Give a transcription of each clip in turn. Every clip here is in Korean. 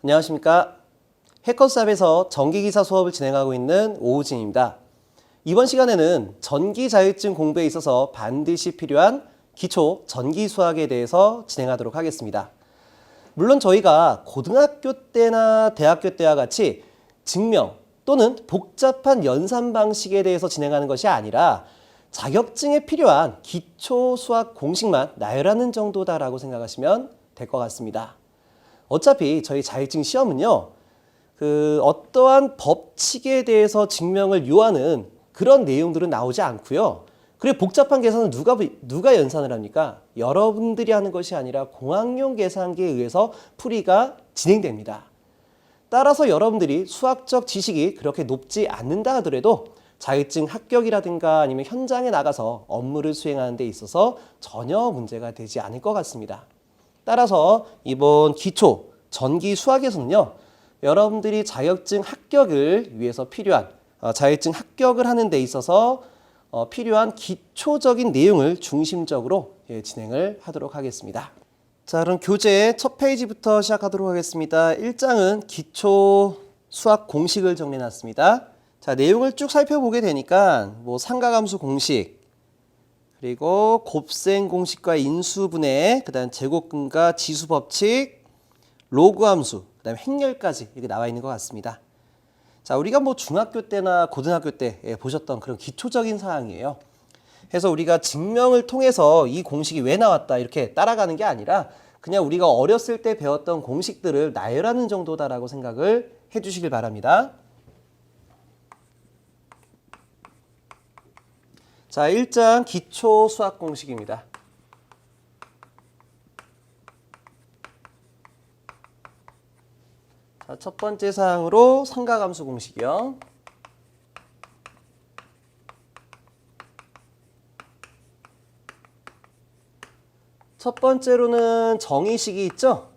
안녕하십니까. 해커스합에서 전기기사 수업을 진행하고 있는 오우진입니다. 이번 시간에는 전기 자율증 공부에 있어서 반드시 필요한 기초 전기 수학에 대해서 진행하도록 하겠습니다. 물론 저희가 고등학교 때나 대학교 때와 같이 증명 또는 복잡한 연산 방식에 대해서 진행하는 것이 아니라 자격증에 필요한 기초 수학 공식만 나열하는 정도다라고 생각하시면 될 것 같습니다. 어차피 저희 자격증 시험은요, 어떠한 법칙에 대해서 증명을 요하는 그런 내용들은 나오지 않고요. 그리고 복잡한 계산은 누가 연산을 합니까? 여러분들이 하는 것이 아니라 공학용 계산기에 의해서 풀이가 진행됩니다. 따라서 여러분들이 수학적 지식이 그렇게 높지 않는다 하더라도 자격증 합격이라든가 아니면 현장에 나가서 업무를 수행하는 데 있어서 전혀 문제가 되지 않을 것 같습니다. 따라서 이번 기초 전기 수학에서는요, 여러분들이 자격증 합격을 위해서 필요한 자격증 합격을 하는 데 있어서 필요한 기초적인 내용을 중심적으로 진행을 하도록 하겠습니다. 자, 그럼 교재 첫 페이지부터 시작하도록 하겠습니다. 1장은 기초 수학 공식을 정리해 놨습니다. 자, 내용을 쭉 살펴보게 되니까 삼가함수 공식, 그리고 곱셈 공식과 인수분해, 그다음 제곱근과 지수 법칙, 로그 함수, 그다음 행렬까지 이렇게 나와 있는 것 같습니다. 자, 우리가 중학교 때나 고등학교 때 보셨던 그런 기초적인 사항이에요. 그래서 우리가 증명을 통해서 이 공식이 왜 나왔다 이렇게 따라가는 게 아니라 그냥 우리가 어렸을 때 배웠던 공식들을 나열하는 정도다라고 생각을 해주시길 바랍니다. 자, 1장 기초 수학 공식입니다. 자, 첫 번째 사항으로 삼가함수 공식이요. 첫 번째로는 정의식이 있죠.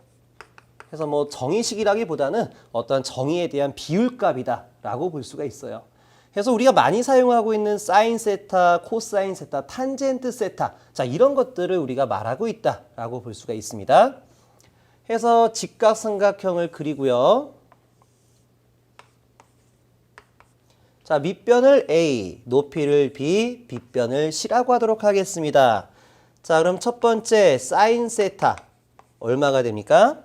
그래서 정의식이라기보다는 어떤 정의에 대한 비율값이다라고 볼 수가 있어요. 그래서 우리가 많이 사용하고 있는 사인 세타, 코사인 세타, 탄젠트 세타, 자, 이런 것들을 우리가 말하고 있다라고 볼 수가 있습니다. 해서 직각삼각형을 그리고요. 자, 밑변을 A, 높이를 B, 빗변을 C라고 하도록 하겠습니다. 자, 그럼 첫 번째 사인 세타 얼마가 됩니까?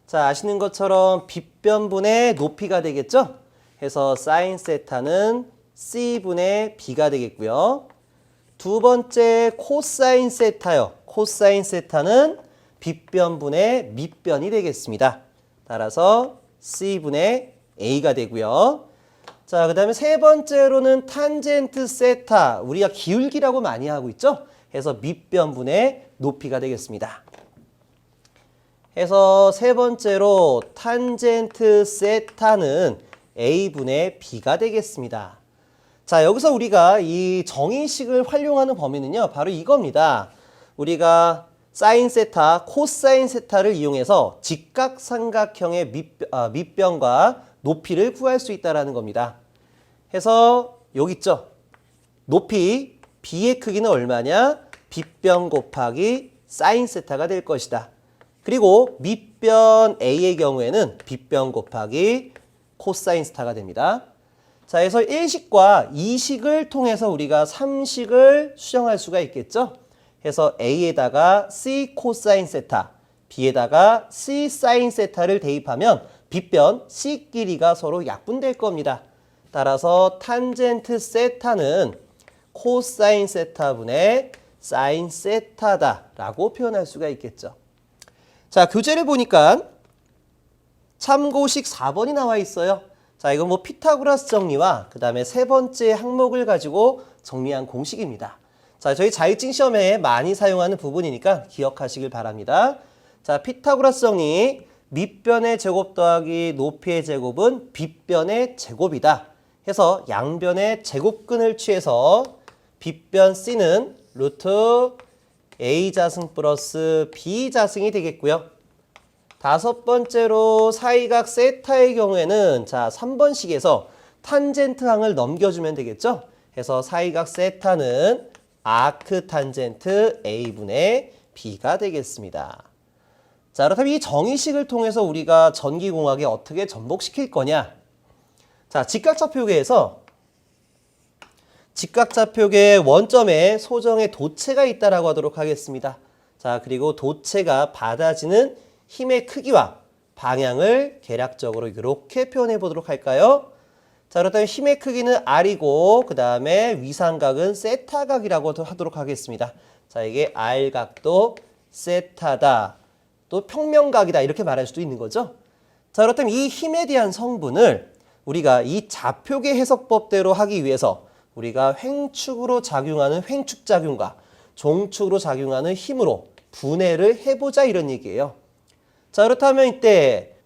자, 아시는 것처럼 빗변분의 높이가 되겠죠? 해서 사인 세타는 C분의 B가 되겠고요. 두 번째 코사인 세타요. 코사인 세타는 빗변분의 밑변이 되겠습니다. 따라서 C분의 A가 되고요. 자, 그 다음에 세 번째로는 탄젠트 세타. 우리가 기울기라고 많이 하고 있죠? 해서 밑변분의 높이가 되겠습니다. 해서 세 번째로 탄젠트 세타는 A분의 B가 되겠습니다. 자, 여기서 우리가 이 정의식을 활용하는 범위는요, 바로 이겁니다. 우리가 사인 세타, 코사인 세타를 이용해서 직각삼각형의 밑변과 높이를 구할 수 있다는 겁니다. 해서 여기 있죠. 높이 B의 크기는 얼마냐? 빗변 곱하기 사인 세타가 될 것이다. 그리고 밑변 A의 경우에는 빗변 곱하기 코사인 세타가 됩니다. 자, 그래서 1식과 2식을 통해서 우리가 3식을 수정할 수가 있겠죠. 해서 A에다가 C 코사인 세타, B에다가 C 사인 세타를 대입하면 빗변 C 길이가 서로 약분될 겁니다. 따라서 탄젠트 세타는 코사인 세타분의 사인 세타다라고 표현할 수가 있겠죠. 자, 교재를 보니까 참고식 4번이 나와 있어요. 자, 이건 피타고라스 정리와 그 다음에 세 번째 항목을 가지고 정리한 공식입니다. 자, 저희 자격증 시험에 많이 사용하는 부분이니까 기억하시길 바랍니다. 자, 피타고라스 정리, 밑변의 제곱 더하기 높이의 제곱은 빗변의 제곱이다. 해서 양변의 제곱근을 취해서 빗변 C는 루트 A자승 플러스 B자승이 되겠고요. 다섯 번째로 사이각 세타의 경우에는 자, 3번식에서 탄젠트항을 넘겨주면 되겠죠. 해서 사이각 세타는 아크 탄젠트 A분의 B가 되겠습니다. 자, 그렇다면 이 정의식을 통해서 우리가 전기공학에 어떻게 전복시킬 거냐? 자, 직각좌표계에서 직각좌표계 원점에 소정의 도체가 있다라고 하도록 하겠습니다. 자, 그리고 도체가 받아지는 힘의 크기와 방향을 계략적으로 이렇게 표현해 보도록 할까요? 자, 그렇다면 힘의 크기는 R이고 그 다음에 위상각은 세타각이라고 하도록 하겠습니다. 자, 이게 R각도 세타다. 또 평면각이다. 이렇게 말할 수도 있는 거죠. 자, 그렇다면 이 힘에 대한 성분을 우리가 이 좌표계 해석법대로 하기 위해서 우리가 횡축으로 작용하는 횡축작용과 종축으로 작용하는 힘으로 분해를 해보자 이런 얘기예요. 자, 그렇다면 이때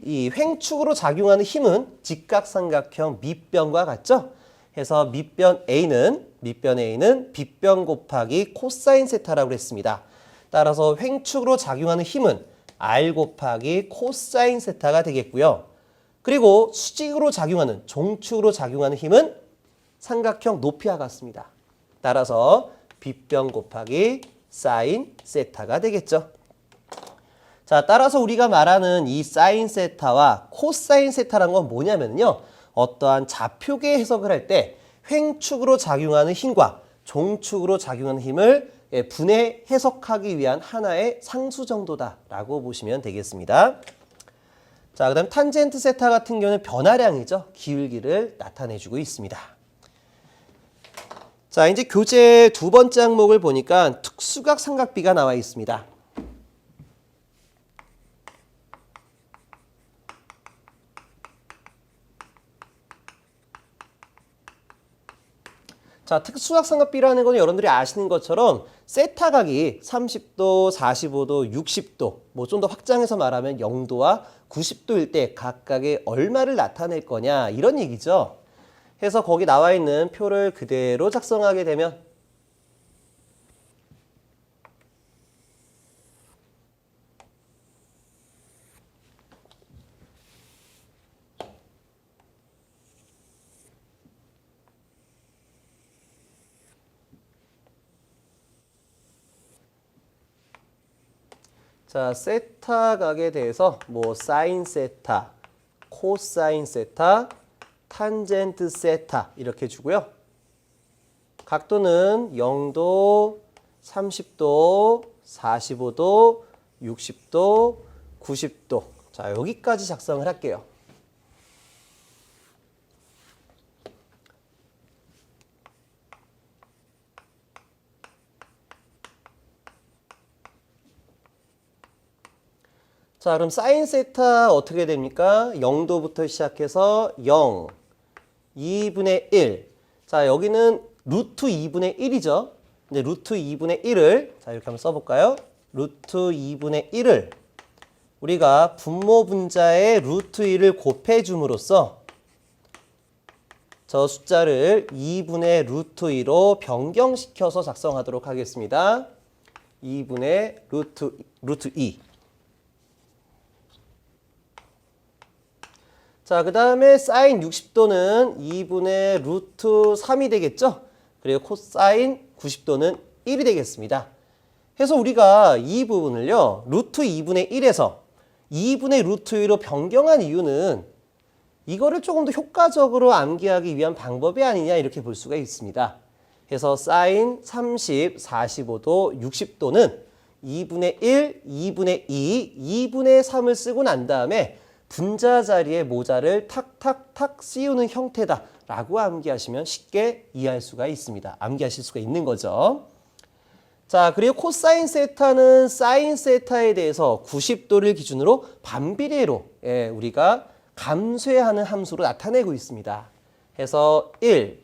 이 횡축으로 작용하는 힘은 직각삼각형 밑변과 같죠? 해서 밑변 A는 빗변 곱하기 코사인 세타라고 했습니다. 따라서 횡축으로 작용하는 힘은 R 곱하기 코사인 세타가 되겠고요. 그리고 수직으로 작용하는 종축으로 작용하는 힘은 삼각형 높이와 같습니다. 따라서 빗변 곱하기 사인 세타가 되겠죠. 자, 따라서 우리가 말하는 이 사인 세타와 코사인 세타란 건 뭐냐면요. 어떠한 좌표계 해석을 할 때 횡축으로 작용하는 힘과 종축으로 작용하는 힘을 분해 해석하기 위한 하나의 상수 정도다라고 보시면 되겠습니다. 자, 그다음 탄젠트 세타 같은 경우는 변화량이죠. 기울기를 나타내주고 있습니다. 자, 이제 교재 두 번째 항목을 보니까 특수각 삼각비가 나와 있습니다. 자, 특수각 삼각비라는 건 여러분들이 아시는 것처럼 세타각이 30도, 45도, 60도, 뭐 좀 더 확장해서 말하면 0도와 90도일 때 각각의 얼마를 나타낼 거냐 이런 얘기죠. 해서 거기 나와 있는 표를 그대로 작성하게 되면 자, 세타각에 대해서 뭐 사인 세타, 코사인 세타, 탄젠트 세타 이렇게 주고요. 각도는 0도, 30도, 45도, 60도, 90도. 자, 여기까지 작성을 할게요. 자, 그럼 사인 세타 어떻게 됩니까? 0도부터 시작해서 0, 2분의 1. 자, 여기는 루트 2분의 1이죠. 이제 루트 2분의 1을 자, 이렇게 한번 써볼까요? 루트 2분의 1을 우리가 분모 분자에 루트 1을 곱해줌으로써 저 숫자를 2분의 루트 2로 변경시켜서 작성하도록 하겠습니다. 2분의 루트 2. 자, 그 다음에 사인 60도는 2분의 루트 3이 되겠죠? 그리고 코사인 90도는 1이 되겠습니다. 해서 우리가 이 부분을요, 루트 2분의 1에서 2분의 루트 2로 변경한 이유는 이거를 조금 더 효과적으로 암기하기 위한 방법이 아니냐 이렇게 볼 수가 있습니다. 그래서 사인 30, 45도, 60도는 2분의 1, 2분의 2, 2분의 3을 쓰고 난 다음에 분자 자리에 모자를 탁탁탁 씌우는 형태다라고 암기하시면 쉽게 이해할 수가 있습니다. 암기하실 수가 있는 거죠. 자, 그리고 코사인 세타는 사인 세타에 대해서 90도를 기준으로 반비례로 우리가 감쇄하는 함수로 나타내고 있습니다. 해서 1,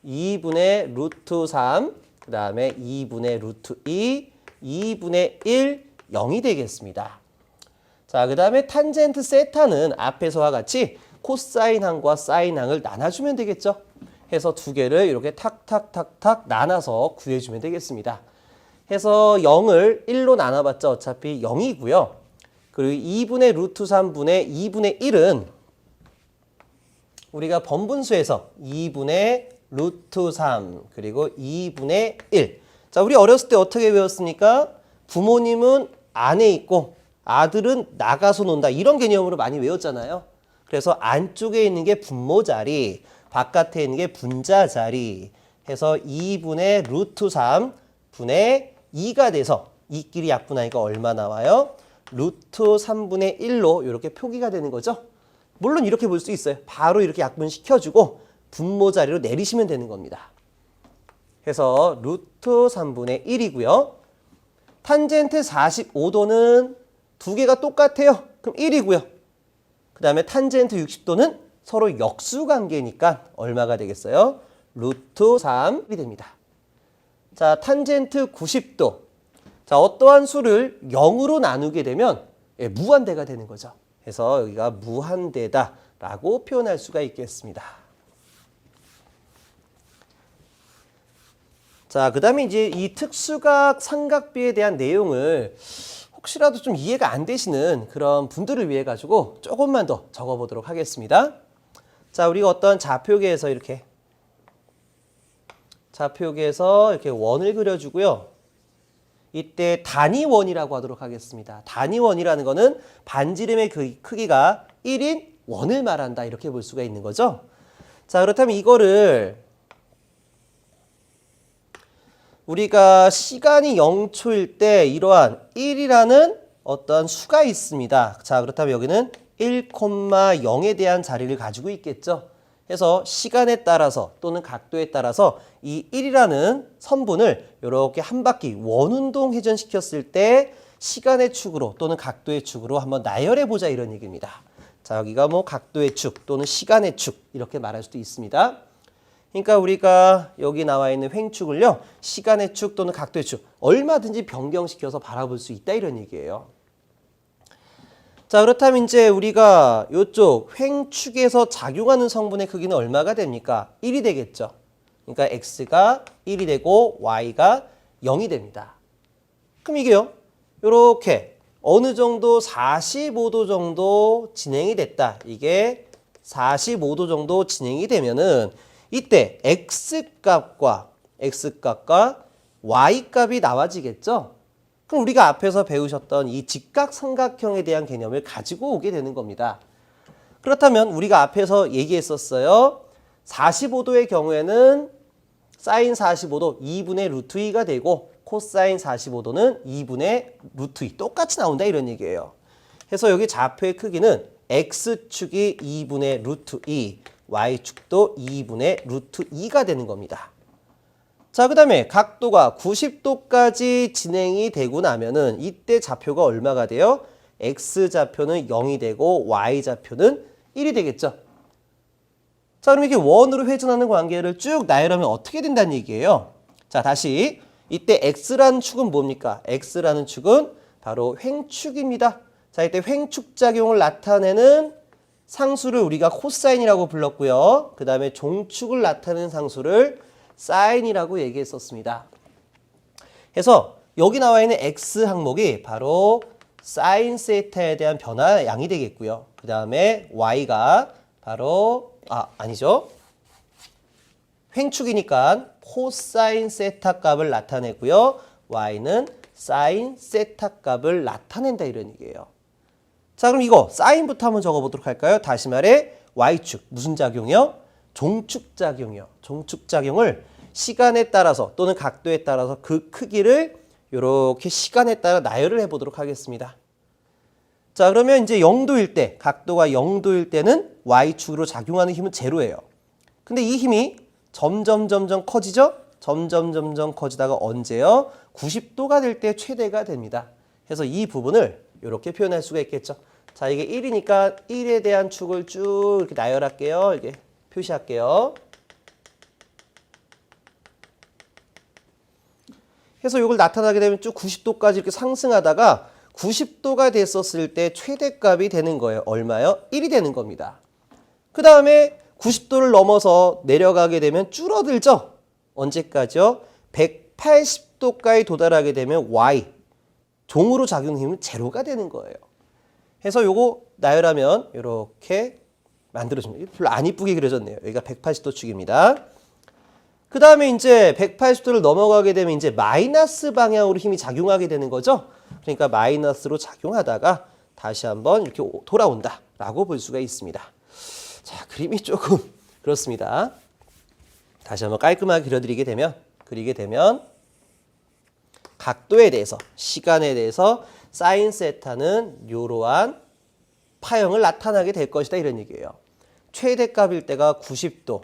2분의 루트 3, 그 다음에 2분의 루트 2, 2분의 1, 0이 되겠습니다. 자, 그 다음에 탄젠트 세타는 앞에서와 같이 코사인 항과 사인 항을 나눠주면 되겠죠. 해서 두 개를 이렇게 탁탁탁탁 나눠서 구해주면 되겠습니다. 해서 0을 1로 나눠봤자 어차피 0이고요. 그리고 2분의 루트 3분의 2분의 1은 우리가 번분수에서 2분의 루트 3 그리고 2분의 1. 자, 우리 어렸을 때 어떻게 배웠습니까? 부모님은 안에 있고 아들은 나가서 논다. 이런 개념으로 많이 외웠잖아요. 그래서 안쪽에 있는 게 분모 자리, 바깥에 있는 게 분자 자리 해서 2분의 루트 3 분의 2가 돼서 이끼리 약분하니까 얼마 나와요? 루트 3분의 1로 이렇게 표기가 되는 거죠. 물론 이렇게 볼 수 있어요. 바로 이렇게 약분시켜주고 분모 자리로 내리시면 되는 겁니다. 그래서 루트 3분의 1이고요. 탄젠트 45도는 두 개가 똑같아요. 그럼 1이고요. 그 다음에 탄젠트 60도는 서로 역수관계니까 얼마가 되겠어요? 루트 3이 됩니다. 자, 탄젠트 90도. 자, 어떠한 수를 0으로 나누게 되면 무한대가 되는 거죠. 그래서 여기가 무한대다라고 표현할 수가 있겠습니다. 자, 그 다음에 이제 이 특수각 삼각비에 대한 내용을 혹시라도 좀 이해가 안 되시는 그런 분들을 위해 가지고 조금만 더 적어보도록 하겠습니다. 자, 우리가 어떤 좌표계에서 이렇게 원을 그려주고요. 이때 단위원이라고 하도록 하겠습니다. 단위원이라는 거는 반지름의 크기가 1인 원을 말한다. 이렇게 볼 수가 있는 거죠. 자, 그렇다면 이거를 우리가 시간이 0초일 때 이러한 1이라는 어떤 수가 있습니다. 자, 그렇다면 여기는 1,0에 대한 자리를 가지고 있겠죠. 그래서 시간에 따라서 또는 각도에 따라서 이 1이라는 선분을 이렇게 한 바퀴 원운동 회전시켰을 때 시간의 축으로 또는 각도의 축으로 한번 나열해 보자 이런 얘기입니다. 자, 여기가 뭐 각도의 축 또는 시간의 축 이렇게 말할 수도 있습니다. 그러니까 우리가 여기 나와 있는 횡축을요. 시간의 축 또는 각도의 축 얼마든지 변경시켜서 바라볼 수 있다 이런 얘기예요. 자, 그렇다면 이제 우리가 이쪽 횡축에서 작용하는 성분의 크기는 얼마가 됩니까? 1이 되겠죠. 그러니까 x가 1이 되고 y가 0이 됩니다. 그럼 이게요. 이렇게 어느 정도 45도 정도 진행이 됐다. 이게 45도 정도 진행이 되면은 이때 x값과 y값이 나와지겠죠. 그럼 우리가 앞에서 배우셨던 이 직각삼각형에 대한 개념을 가지고 오게 되는 겁니다. 그렇다면 우리가 앞에서 얘기했었어요. 45도의 경우에는 사인 45도 2분의 루트 2가 되고 코사인 45도는 2분의 루트 2 똑같이 나온다 이런 얘기예요. 그래서 여기 좌표의 크기는 x축이 2분의 루트 2, y축도 2분의 루트 2가 되는 겁니다. 자, 그 다음에 각도가 90도까지 진행이 되고 나면은 이때 좌표가 얼마가 돼요? x좌표는 0이 되고 y좌표는 1이 되겠죠. 자, 그럼 이렇게 원으로 회전하는 관계를 쭉 나열하면 어떻게 된다는 얘기예요? 자, 다시 이때 x라는 축은 뭡니까? x라는 축은 바로 횡축입니다. 자, 이때 횡축작용을 나타내는 상수를 우리가 코사인이라고 불렀고요. 그 다음에 종축을 나타내는 상수를 사인이라고 얘기했었습니다. 그래서 여기 나와 있는 x 항목이 바로 사인 세타에 대한 변화 양이 되겠고요. 그 다음에 y가 바로 아니죠. 횡축이니까 코사인 세타 값을 나타내고요. y는 사인 세타 값을 나타낸다 이런 얘기예요. 자, 그럼 이거 사인부터 한번 적어보도록 할까요? 다시 말해 y축 무슨 작용이요? 종축작용이요. 종축작용을 시간에 따라서 또는 각도에 따라서 그 크기를 이렇게 시간에 따라 나열을 해보도록 하겠습니다. 자, 그러면 이제 0도일 때, 각도가 0도일 때는 y축으로 작용하는 힘은 제로예요. 근데 이 힘이 점점 커지죠? 점점 커지다가 언제요? 90도가 될 때 최대가 됩니다. 그래서 이 부분을 이렇게 표현할 수가 있겠죠. 자, 이게 1이니까 1에 대한 축을 쭉 이렇게 나열할게요. 이게 표시할게요. 그래서 이걸 나타나게 되면 쭉 90도까지 이렇게 상승하다가 90도가 됐었을 때 최대값이 되는 거예요. 얼마요? 1이 되는 겁니다. 그 다음에 90도를 넘어서 내려가게 되면 줄어들죠? 언제까지요? 180도까지 도달하게 되면 y, 종으로 작용 힘은 제로가 되는 거예요. 그래서 요거 나열하면 이렇게 만들어집니다. 별로 안 이쁘게 그려졌네요. 여기가 180도 축입니다. 그 다음에 이제 180도를 넘어가게 되면 이제 마이너스 방향으로 힘이 작용하게 되는 거죠. 그러니까 마이너스로 작용하다가 다시 한번 이렇게 돌아온다라고 볼 수가 있습니다. 자, 그림이 조금 그렇습니다. 다시 한번 깔끔하게 그리게 되면 각도에 대해서, 시간에 대해서 사인 세타는 이러한 파형을 나타나게 될 것이다 이런 얘기예요. 최대값일 때가 90도,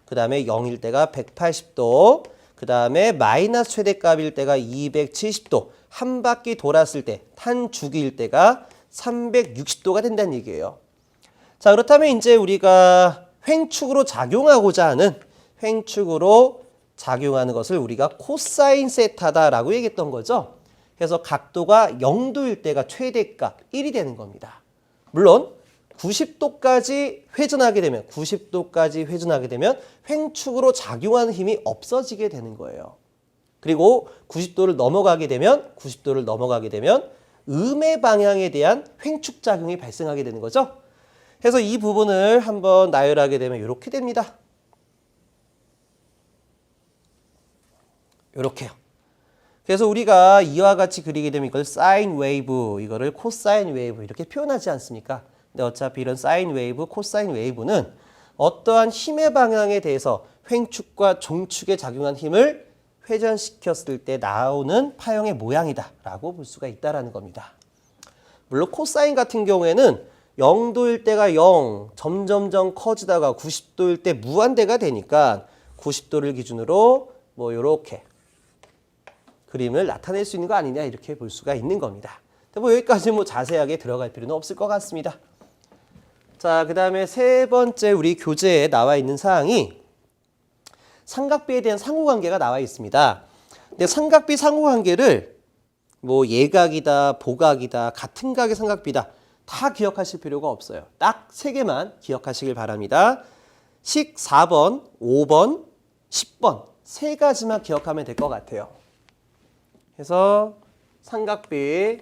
그 다음에 0일 때가 180도, 그 다음에 마이너스 최대값일 때가 270도, 한 바퀴 돌았을 때 탄주기일 때가 360도가 된다는 얘기예요. 자, 그렇다면 이제 우리가 횡축으로 작용하고자 하는 것을 우리가 코사인 세타다라고 얘기했던 거죠. 그래서 각도가 0도일 때가 최대값 1이 되는 겁니다. 물론 90도까지 회전하게 되면 횡축으로 작용하는 힘이 없어지게 되는 거예요. 그리고 90도를 넘어가게 되면 음의 방향에 대한 횡축 작용이 발생하게 되는 거죠. 그래서 이 부분을 한번 나열하게 되면 이렇게 됩니다. 이렇게요. 그래서 우리가 이와 같이 그리게 되면 이걸 사인 웨이브, 이거를 코사인 웨이브 이렇게 표현하지 않습니까? 근데 어차피 이런 사인 웨이브, 코사인 웨이브는 어떠한 힘의 방향에 대해서 횡축과 종축에 작용한 힘을 회전시켰을 때 나오는 파형의 모양이다라고 볼 수가 있다라는 겁니다. 물론 코사인 같은 경우에는 0도일 때가 0, 점점점 커지다가 90도일 때 무한대가 되니까 90도를 기준으로 뭐 이렇게 그림을 나타낼 수 있는 거 아니냐 이렇게 볼 수가 있는 겁니다. 뭐 여기까지 뭐 자세하게 들어갈 필요는 없을 것 같습니다. 자, 그 다음에 세 번째 우리 교재에 나와 있는 사항이 삼각비에 대한 상호관계가 나와 있습니다. 근데 삼각비 상호관계를 뭐 예각이다, 보각이다, 같은 각의 삼각비다 다 기억하실 필요가 없어요. 딱 세 개만 기억하시길 바랍니다. 식 4번, 5번, 10번 세 가지만 기억하면 될 것 같아요. 그래서 삼각비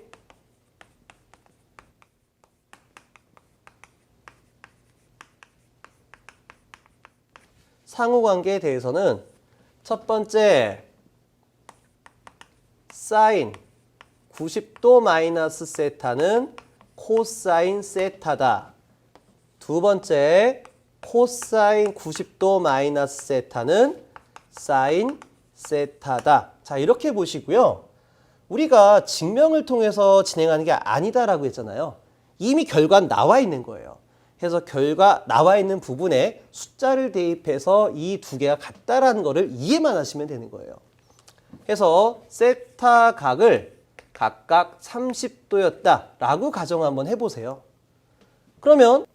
상호관계에 대해서는 첫 번째 사인 90도 마이너스 세타는 코사인 세타다. 두 번째 코사인 90도 마이너스 세타는 사인 세타다. 자, 이렇게 보시고요. 우리가 증명을 통해서 진행하는 게 아니다라고 했잖아요. 이미 결과는 나와 있는 거예요. 그래서 결과 나와 있는 부분에 숫자를 대입해서 이 두 개가 같다라는 거를 이해만 하시면 되는 거예요. 그래서 세타 각을 각각 30도였다라고 가정 한번 해보세요. 그러면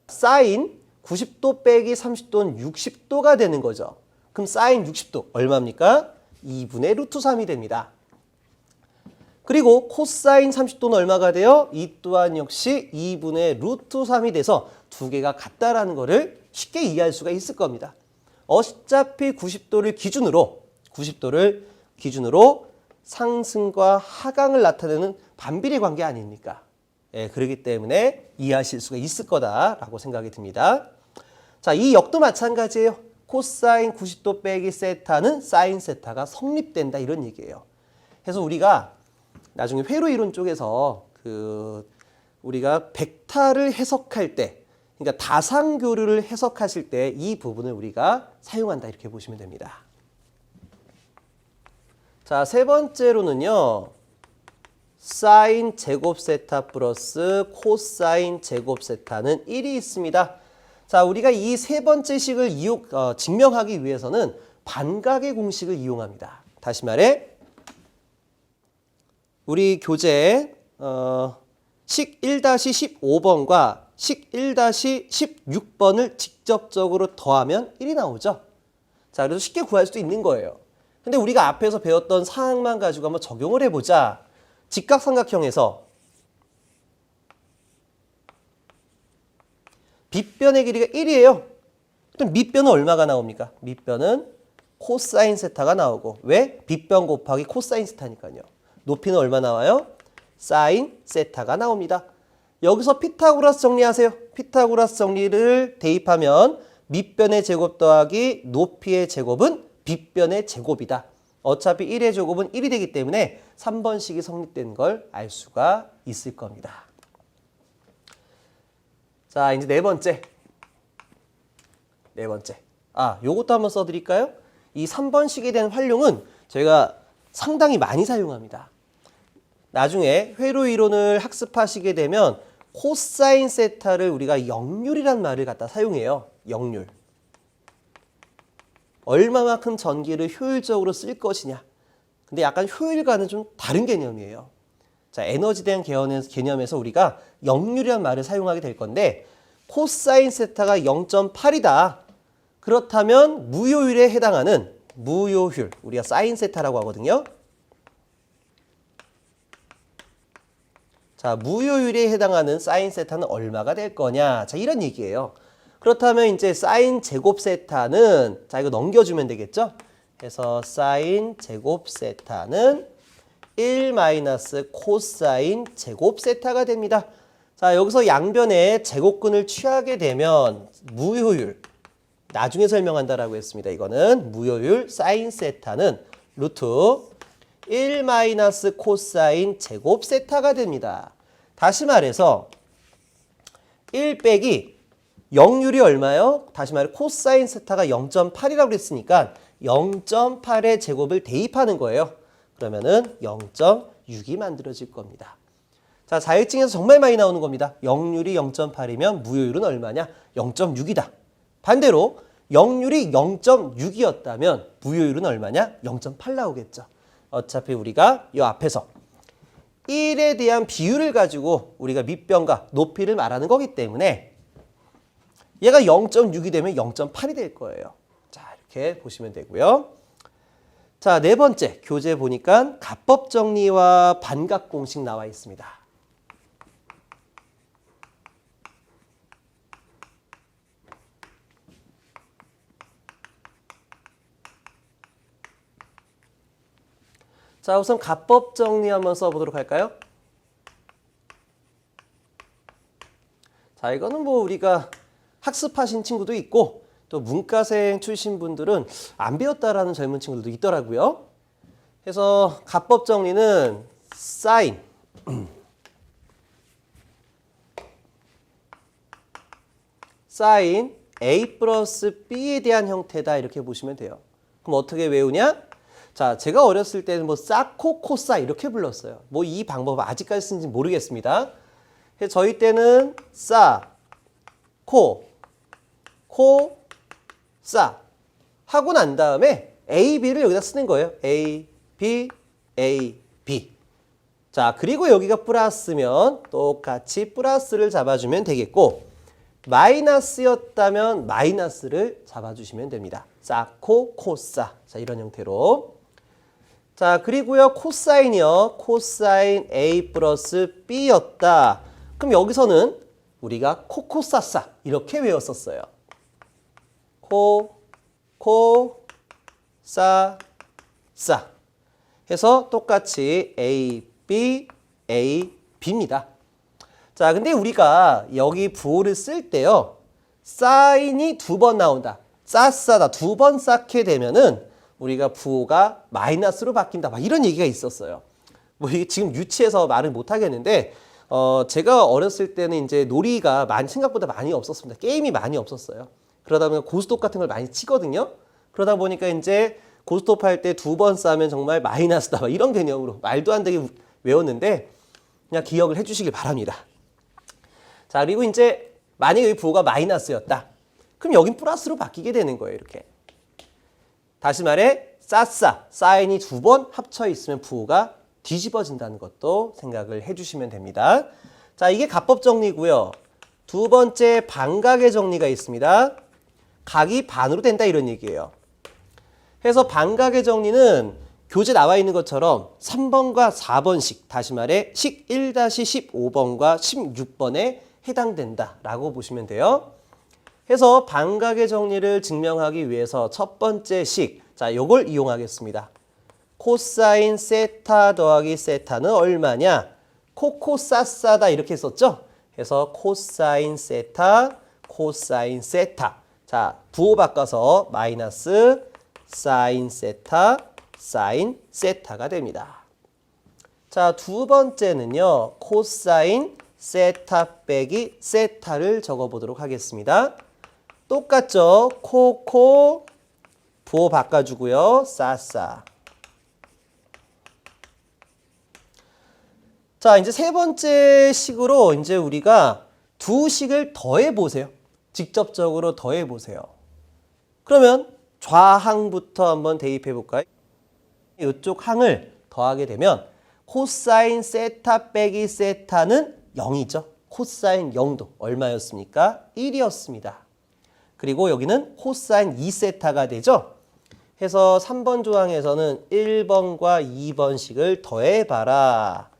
사인 90도 빼기 30도는 60도가 되는 거죠. 그럼 사인 60도 얼마입니까? 2분의 루트 3이 됩니다. 그리고 코사인 30도는 얼마가 돼요? 이 또한 역시 2분의 루트 3이 돼서 두 개가 같다라는 거를 쉽게 이해할 수가 있을 겁니다. 어차피 90도를 기준으로 상승과 하강을 나타내는 반비례 관계 아닙니까? 예, 그렇기 때문에 이해하실 수가 있을 거다라고 생각이 듭니다. 자, 이 역도 마찬가지예요. 코사인 90도 빼기 세타는 사인 세타가 성립된다 이런 얘기예요. 그래서 우리가 나중에 회로 이론 쪽에서 우리가 벡터를 해석할 때, 그러니까 다상교류를 해석하실 때 이 부분을 우리가 사용한다 이렇게 보시면 됩니다. 자, 세 번째로는요. 사인 제곱 세타 플러스 코사인 제곱 세타는 1이 있습니다. 자, 우리가 이 세 번째 식을 증명하기 위해서는 반각의 공식을 이용합니다. 다시 말해 우리 교재에 식 1-15번과 식 1-16번을 직접적으로 더하면 1이 나오죠. 자, 그래서 쉽게 구할 수도 있는 거예요. 근데 우리가 앞에서 배웠던 사항만 가지고 한번 적용을 해보자. 직각삼각형에서 빗변의 길이가 1이에요. 그럼 밑변은 얼마가 나옵니까? 밑변은 코사인 세타가 나오고. 왜? 빗변 곱하기 코사인 세타니까요. 높이는 얼마 나와요? 사인 세타가 나옵니다. 여기서 피타고라스 정리하세요. 피타고라스 정리를 대입하면 밑변의 제곱 더하기 높이의 제곱은 빗변의 제곱이다. 어차피 1의 제곱은 1이 되기 때문에 3번식이 성립된 걸 알 수가 있을 겁니다. 자, 이제 네 번째. 요것도 한번 써드릴까요? 이 3번식에 대한 활용은 저희가 상당히 많이 사용합니다. 나중에 회로 이론을 학습하시게 되면 코사인 세타를 우리가 역률이란 말을 갖다 사용해요. 역률. 얼마만큼 전기를 효율적으로 쓸 것이냐. 근데 약간 효율과는 좀 다른 개념이에요. 자, 에너지에 대한 개념에서 우리가 역률이란 말을 사용하게 될 건데 코사인 세타가 0.8이다. 그렇다면 무효율에 해당하는 무효율, 우리가 사인 세타라고 하거든요. 자, 무효율에 해당하는 사인 세타는 얼마가 될 거냐. 자, 이런 얘기예요. 그렇다면 이제 사인 제곱 세타는, 자, 이거 넘겨주면 되겠죠? 그래서 사인 제곱 세타는 1 마이너스 코사인 제곱 세타가 됩니다. 자, 여기서 양변에 제곱근을 취하게 되면 무효율, 나중에 설명한다라고 했습니다. 이거는 무효율 사인 세타는 루트 1 마이너스 코사인 제곱 세타가 됩니다. 다시 말해서 1 빼기 역률이 얼마요? 다시 말해 코사인 세타가 0.8이라고 그랬으니까 0.8의 제곱을 대입하는 거예요. 그러면은 0.6이 만들어질 겁니다. 자, 자율증에서 정말 많이 나오는 겁니다. 역률이 0.8이면 무효율은 얼마냐? 0.6이다. 반대로 역률이 0.6이었다면 무효율은 얼마냐? 0.8 나오겠죠. 어차피 우리가 이 앞에서 1에 대한 비율을 가지고 우리가 밑변과 높이를 말하는 거기 때문에 얘가 0.6이 되면 0.8이 될 거예요. 자, 이렇게 보시면 되고요. 자, 네 번째 교재 보니까 가법 정리와 반각 공식 나와 있습니다. 자, 우선 가법 정리 한번 써보도록 할까요? 자, 이거는 뭐 우리가 학습하신 친구도 있고 또 문과생 출신 분들은 안 배웠다라는 젊은 친구들도 있더라고요. 그래서 가법 정리는 사인 사인 A 플러스 B에 대한 형태다 이렇게 보시면 돼요. 그럼 어떻게 외우냐? 자, 제가 어렸을 때는 뭐 사코, 코사 이렇게 불렀어요. 뭐 이 방법 아직까지 쓰는지 모르겠습니다. 그래서 저희 때는 사, 코, 사 하고 난 다음에 A, B를 여기다 쓰는 거예요. A, B, A, B. 자, 그리고 여기가 플러스면 똑같이 플러스를 잡아주면 되겠고 마이너스였다면 마이너스를 잡아주시면 됩니다. 사코, 코사. 자, 이런 형태로. 자, 그리고요, 코사인이요. 코사인 A 플러스 B였다. 그럼 여기서는 우리가 코코사사 이렇게 외웠었어요. 사 해서 똑같이 A, B, A, B입니다. 자, 근데 우리가 여기 부호를 쓸 때요. 사인이 두 번 나온다. 싸다. 두 번 쌓게 되면은 우리가 부호가 마이너스로 바뀐다. 막 이런 얘기가 있었어요. 뭐 이게 지금 유치해서 말을 못 하겠는데, 제가 어렸을 때는 이제 놀이가 생각보다 많이 없었습니다. 게임이 많이 없었어요. 그러다 보니까 고스톱 같은 걸 많이 치거든요. 그러다 보니까 이제 고스톱 할 때 두 번 싸면 정말 마이너스다. 막 이런 개념으로 말도 안 되게 외웠는데 그냥 기억을 해주시길 바랍니다. 자, 그리고 이제 만약에 여기 부호가 마이너스였다. 그럼 여긴 플러스로 바뀌게 되는 거예요. 이렇게. 다시 말해 사인이 두 번 합쳐 있으면 부호가 뒤집어진다는 것도 생각을 해주시면 됩니다. 자, 이게 가법 정리고요. 두 번째 반각의 정리가 있습니다. 각이 반으로 된다 이런 얘기예요. 그래서 반각의 정리는 교재 나와 있는 것처럼 3번과 4번식, 다시 말해 식 1-15번과 16번에 해당된다라고 보시면 돼요. 해서 반각의 정리를 증명하기 위해서 첫 번째 식, 자, 요걸 이용하겠습니다. 코사인 세타 더하기 세타는 얼마냐? 코코사사다 이렇게 썼죠? 그래서 코사인 세타 자, 부호 바꿔서 마이너스 사인 세타, 사인 세타가 됩니다. 자, 두 번째는요. 코사인 세타 빼기 세타를 적어보도록 하겠습니다. 똑같죠? 코, 부호 바꿔주고요. 싸. 자, 이제 세 번째 식으로 이제 우리가 두 식을 더해 보세요. 직접적으로 더해 보세요. 그러면 좌항부터 한번 대입해 볼까요? 이쪽 항을 더하게 되면 코사인 세타 빼기 세타는 0이죠. 코사인 0도 얼마였습니까? 1이었습니다. 그리고 여기는 코사인 2세타가 되죠. 해서 3번 조항에서는 1번과 2번식을 더해봐라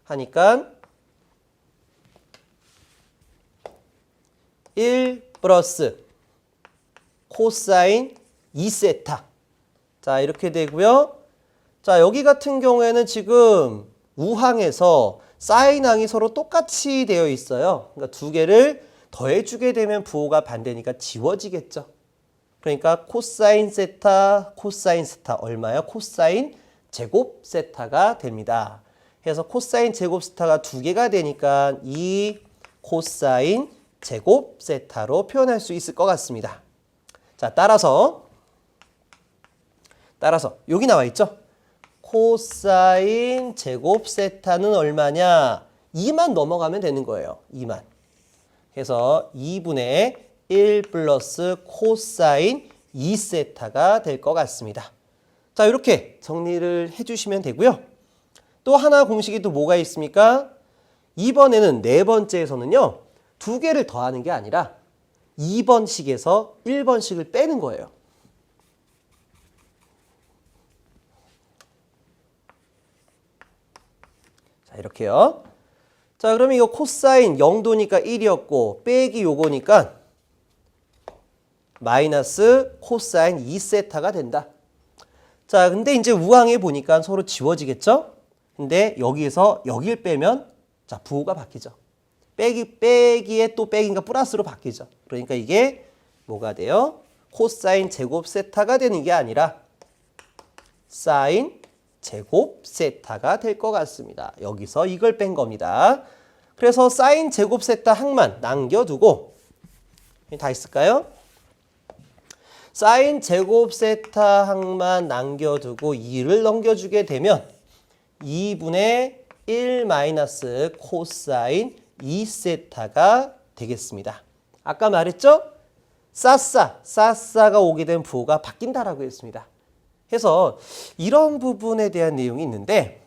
하니까 1 플러스 코사인 2세타. 자, 이렇게 되고요. 자, 여기 같은 경우에는 지금 우항에서 사인항이 서로 똑같이 되어 있어요. 그러니까 두 개를 더해주게 되면 부호가 반대니까 지워지겠죠. 그러니까 코사인 세타, 코사인 세타 얼마요? 코사인 제곱 세타가 됩니다. 그래서 코사인 제곱 세타가 두 개가 되니까 이 코사인 제곱 세타로 표현할 수 있을 것 같습니다. 자, 따라서 여기 나와 있죠? 코사인 제곱 세타는 얼마냐? 2만 넘어가면 되는 거예요. 2만. 그래서 2분의 1 플러스 코사인 2세타가 될 것 같습니다. 자, 이렇게 정리를 해주시면 되고요. 또 하나 공식이 또 뭐가 있습니까? 이번에는 네 번째에서는요. 두 개를 더하는 게 아니라 2번식에서 1번식을 빼는 거예요. 자, 이렇게요. 자, 그러면 이거 코사인 0도니까 1이었고 빼기 요거니까 마이너스 코사인 2세타가 된다. 자, 근데 이제 우항에 보니까 서로 지워지겠죠? 근데 여기에서 여길 빼면 자, 부호가 바뀌죠. 빼기에 또 빼기인가 플러스로 바뀌죠. 그러니까 이게 뭐가 돼요? 코사인 제곱 세타가 되는 게 아니라 사인 제곱 세타가 될 것 같습니다. 여기서 이걸 뺀 겁니다. 그래서 사인 제곱 세타 항만 남겨두고 다 있을까요? 사인 제곱 세타 항만 남겨두고 2를 넘겨주게 되면 2분의 1 마이너스 코사인 2세타가 되겠습니다. 아까 말했죠? 싸싸가 오게 된 부호가 바뀐다라고 했습니다. 해서 이런 부분에 대한 내용이 있는데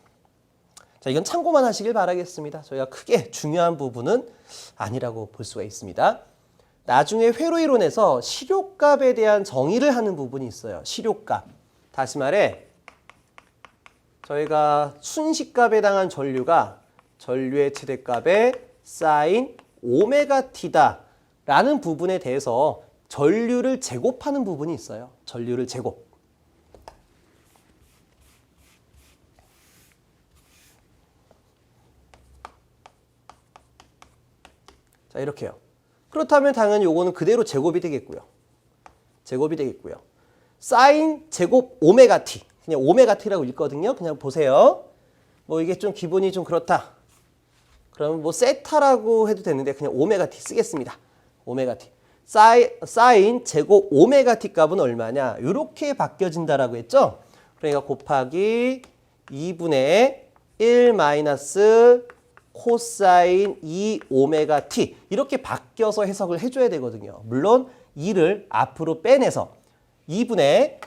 자, 이건 참고만 하시길 바라겠습니다. 저희가 크게 중요한 부분은 아니라고 볼 수가 있습니다. 나중에 회로이론에서 실효값에 대한 정의를 하는 부분이 있어요. 실효값. 다시 말해 저희가 순식값에 해당한 전류가 전류의 최대값의 사인 오메가 t다 라는 부분에 대해서 전류를 제곱하는 부분이 있어요. 전류를 제곱. 자, 이렇게요. 그렇다면 당연히 요거는 그대로 제곱이 되겠고요. 사인 제곱 오메가 t. 그냥 오메가 t라고 읽거든요. 그냥 보세요. 뭐 이게 좀 기분이 좀 그렇다. 그러면 뭐 세타라고 해도 되는데 그냥 오메가 t 쓰겠습니다. 오메가 t. 사인 제곱 오메가 t 값은 얼마냐? 이렇게 바뀌어진다라고 했죠? 그러니까 곱하기 2분의 1 마이너스 코사인 2 오메가 t 이렇게 바뀌어서 해석을 해줘야 되거든요. 물론 2를 앞으로 빼내서 2분의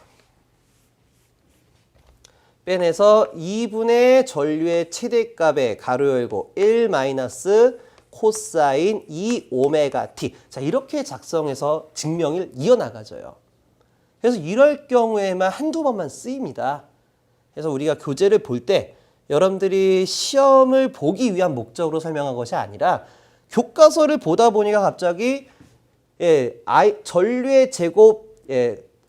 전류의 최대값의 가로 열고 1 마이너스 코사인 2 오메가 t. 자, 이렇게 작성해서 증명을 이어나가져요. 그래서 이럴 경우에만 한두 번만 쓰입니다. 그래서 우리가 교재를 볼 때 여러분들이 시험을 보기 위한 목적으로 설명한 것이 아니라 교과서를 보다 보니까 갑자기 전류의 제곱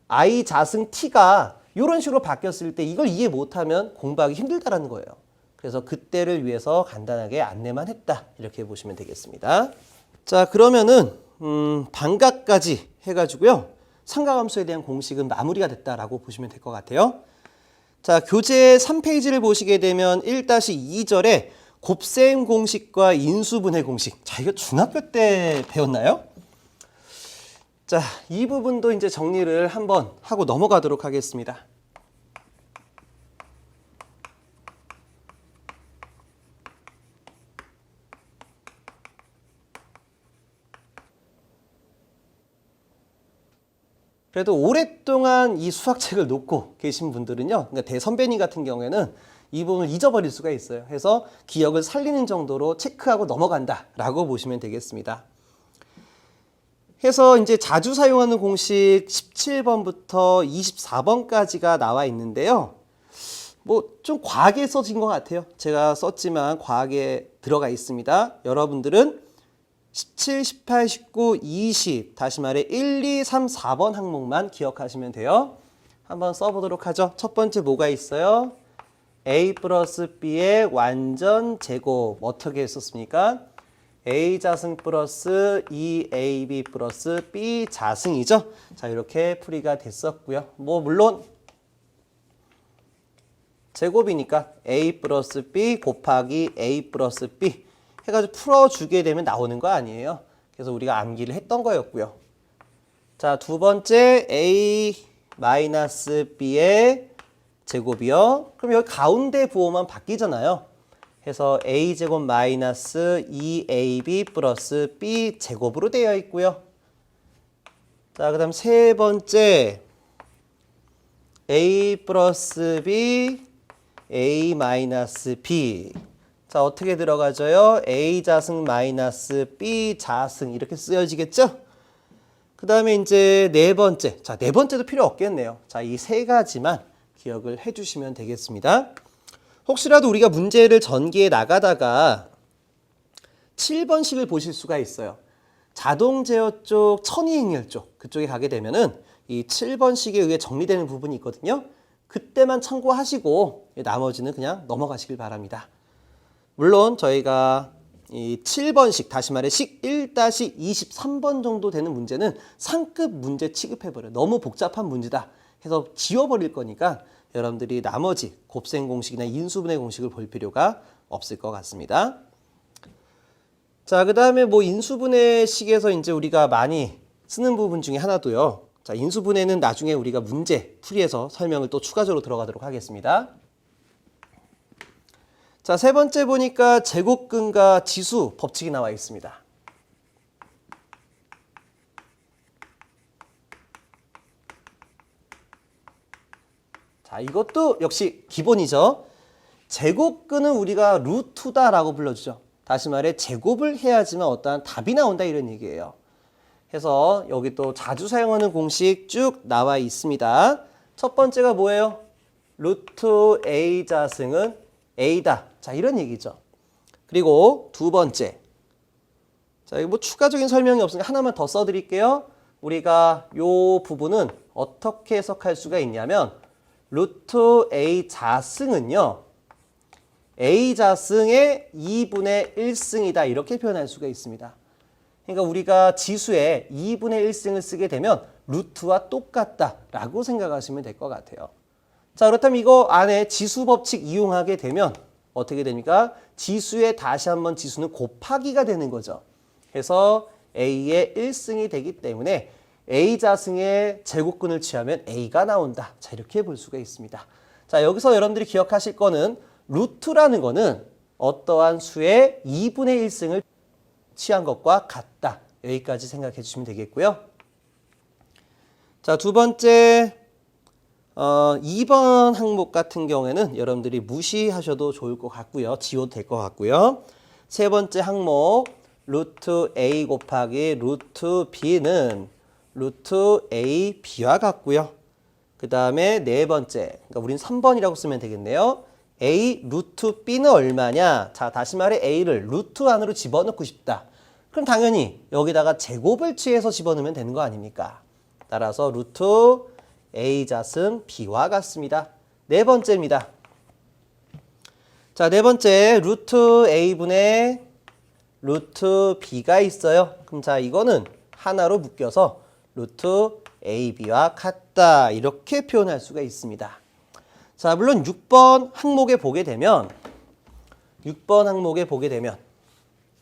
I 자승 t가 이런 식으로 바뀌었을 때 이걸 이해 못하면 공부하기 힘들다라는 거예요. 그래서 그때를 위해서 간단하게 안내만 했다. 이렇게 보시면 되겠습니다. 자, 그러면은 반각까지 해가지고요. 삼각함수에 대한 공식은 마무리가 됐다라고 보시면 될 것 같아요. 자, 교재 3페이지를 보시게 되면 1-2절에 곱셈 공식과 인수분해 공식. 자, 이거 중학교 때 배웠나요? 자, 이 부분도 이제 정리를 한번 하고 넘어가도록 하겠습니다. 그래도 오랫동안 이 수학책을 놓고 계신 분들은요, 그러니까 대선배님 같은 경우에는 이 부분을 잊어버릴 수가 있어요. 해서 기억을 살리는 정도로 체크하고 넘어간다라고 보시면 되겠습니다. 해서 이제 자주 사용하는 공식 17번부터 24번까지가 나와 있는데요. 뭐 좀 과하게 써진 것 같아요. 제가 썼지만 과하게 들어가 있습니다. 여러분들은 17, 18, 19, 20 다시 말해 1, 2, 3, 4번 항목만 기억하시면 돼요. 한번 써보도록 하죠. 첫 번째 뭐가 있어요? A 플러스 B의 완전 제곱 어떻게 했었습니까? A 자승 플러스 2AB 플러스 B 자승이죠. 자, 이렇게 풀이가 됐었고요. 뭐 물론 제곱이니까 A 플러스 B 곱하기 A 플러스 B 해가지고 풀어주게 되면 나오는 거 아니에요. 그래서 우리가 암기를 했던 거였고요. 자, 두 번째 A 마이너스 B의 제곱이요. 그럼 여기 가운데 부호만 바뀌잖아요. 해서 A제곱 마이너스 2AB 플러스 B 제곱으로 되어 있고요. 자, 그 다음 세 번째 A 플러스 B A 마이너스 B. 자, 어떻게 들어가져요? A 자승 마이너스 B 자승 이렇게 쓰여지겠죠? 그 다음에 이제 네 번째. 자, 네 번째도 필요 없겠네요. 자, 이 세 가지만 기억을 해주시면 되겠습니다. 혹시라도 우리가 문제를 전기에 나가다가 7번식을 보실 수가 있어요. 자동 제어 쪽, 천이행렬 쪽 그쪽에 가게 되면은 이 7번식에 의해 정리되는 부분이 있거든요. 그때만 참고하시고 나머지는 그냥 넘어가시길 바랍니다. 물론 저희가 이 7번식, 다시 말해 식 1-23번 정도 되는 문제는 상급 문제 취급해버려요. 너무 복잡한 문제다 해서 지워버릴 거니까 여러분들이 나머지 곱셈 공식이나 인수분해 공식을 볼 필요가 없을 것 같습니다. 자, 그 다음에 뭐 인수분해식에서 이제 우리가 많이 쓰는 부분 중에 하나도요. 자, 인수분해는 나중에 우리가 문제 풀이해서 설명을 또 추가적으로 들어가도록 하겠습니다. 자, 세 번째 보니까 제곱근과 지수 법칙이 나와 있습니다. 자, 이것도 역시 기본이죠. 제곱근은 우리가 루트다라고 불러주죠. 다시 말해 제곱을 해야지만 어떠한 답이 나온다 이런 얘기예요. 해서 여기 또 자주 사용하는 공식 쭉 나와 있습니다. 첫 번째가 뭐예요? 루트 A 자승은 A다. 자, 이런 얘기죠. 그리고 두 번째. 자, 이거 뭐 추가적인 설명이 없으니까 하나만 더 써드릴게요. 우리가 요 부분은 어떻게 해석할 수가 있냐면 루트 A 자승은요. A 자승의 2분의 1승이다. 이렇게 표현할 수가 있습니다. 그러니까 우리가 지수에 2분의 1승을 쓰게 되면 루트와 똑같다라고 생각하시면 될 것 같아요. 자, 그렇다면 이거 안에 지수 법칙 이용하게 되면 어떻게 됩니까? 지수에 다시 한번 지수는 곱하기가 되는 거죠. 그래서 A의 1승이 되기 때문에 A 자승의 제곱근을 취하면 A가 나온다. 자, 이렇게 볼 수가 있습니다. 자, 여기서 여러분들이 기억하실 거는 루트라는 거는 어떠한 수의 2분의 1승을 취한 것과 같다. 여기까지 생각해 주시면 되겠고요. 자, 두 번째 2번 항목 같은 경우에는 여러분들이 무시하셔도 좋을 것 같고요. 지워도 될 것 같고요. 세 번째 항목 루트 A 곱하기 루트 B는 루트 A, B와 같고요. 그 다음에 네 번째, 그러니까 우린 3번이라고 쓰면 되겠네요. A 루트 B는 얼마냐? 자, 다시 말해 A를 루트 안으로 집어넣고 싶다. 그럼 당연히 여기다가 제곱을 취해서 집어넣으면 되는 거 아닙니까? 따라서 루트 A 자승 B와 같습니다. 네 번째입니다. 자, 네 번째 루트 A분의 루트 B가 있어요. 그럼 자, 이거는 하나로 묶여서 루트 AB와 같다. 이렇게 표현할 수가 있습니다. 자, 물론 6번 항목에 보게 되면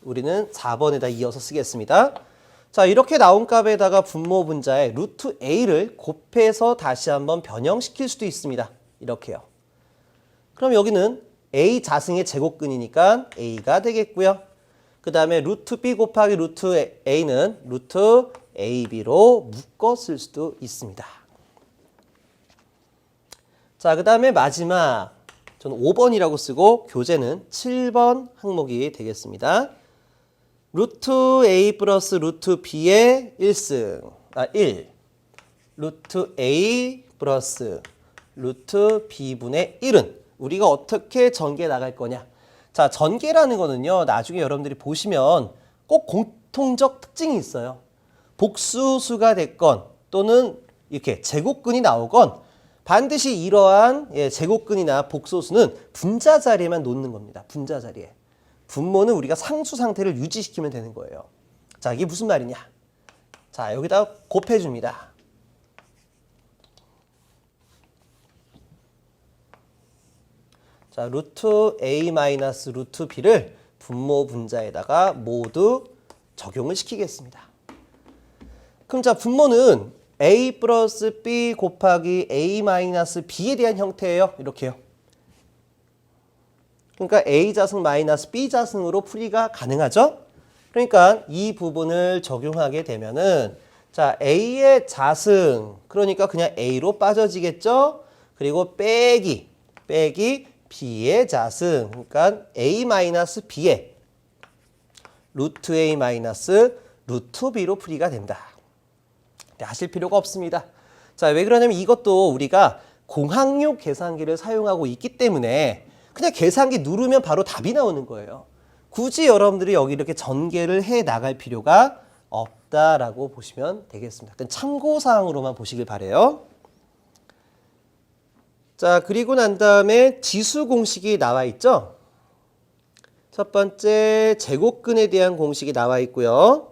우리는 4번에다 이어서 쓰겠습니다. 자, 이렇게 나온 값에다가 분모 분자에 루트 A를 곱해서 다시 한번 변형시킬 수도 있습니다. 이렇게요. 그럼 여기는 A 자승의 제곱근이니까 A가 되겠고요. 그 다음에 루트 B 곱하기 루트 A는 루트 AB로 묶어 쓸 수도 있습니다. 자, 그 다음에 마지막 저는 5번이라고 쓰고 교재는 7번 항목이 되겠습니다. 루트 A 플러스 루트 B의 1. 루트 A 플러스 루트 B분의 1은 우리가 어떻게 전개해 나갈 거냐. 자, 전개라는 거는요. 나중에 여러분들이 보시면 꼭 공통적 특징이 있어요. 복수수가 됐건 또는 이렇게 제곱근이 나오건 반드시 이러한 제곱근이나 복소수는 분자 자리에만 놓는 겁니다. 분자 자리에. 분모는 우리가 상수 상태를 유지시키면 되는 거예요. 자, 이게 무슨 말이냐? 자, 여기다 곱해줍니다. 자, 루트 A 마이너스 루트 B를 분모 분자에다가 모두 적용을 시키겠습니다. 그럼 자, 분모는 A 플러스 B 곱하기 A 마이너스 B에 대한 형태예요. 이렇게요. 그러니까 A 자승 마이너스 B 자승으로 풀이가 가능하죠. 그러니까 이 부분을 적용하게 되면은 자, A의 자승, 그러니까 그냥 A로 빠져지겠죠. 그리고 빼기 B의 자승, 그러니까 A 마이너스 B의 루트 A 마이너스 루트 B로 풀이가 된다. 하실 필요가 없습니다. 자, 왜 그러냐면 이것도 우리가 공학용 계산기를 사용하고 있기 때문에 그냥 계산기 누르면 바로 답이 나오는 거예요. 굳이 여러분들이 여기 이렇게 전개를 해 나갈 필요가 없다라고 보시면 되겠습니다. 참고사항으로만 보시길 바래요. 자, 그리고 난 다음에 지수 공식이 나와 있죠. 첫 번째 제곱근에 대한 공식이 나와 있고요.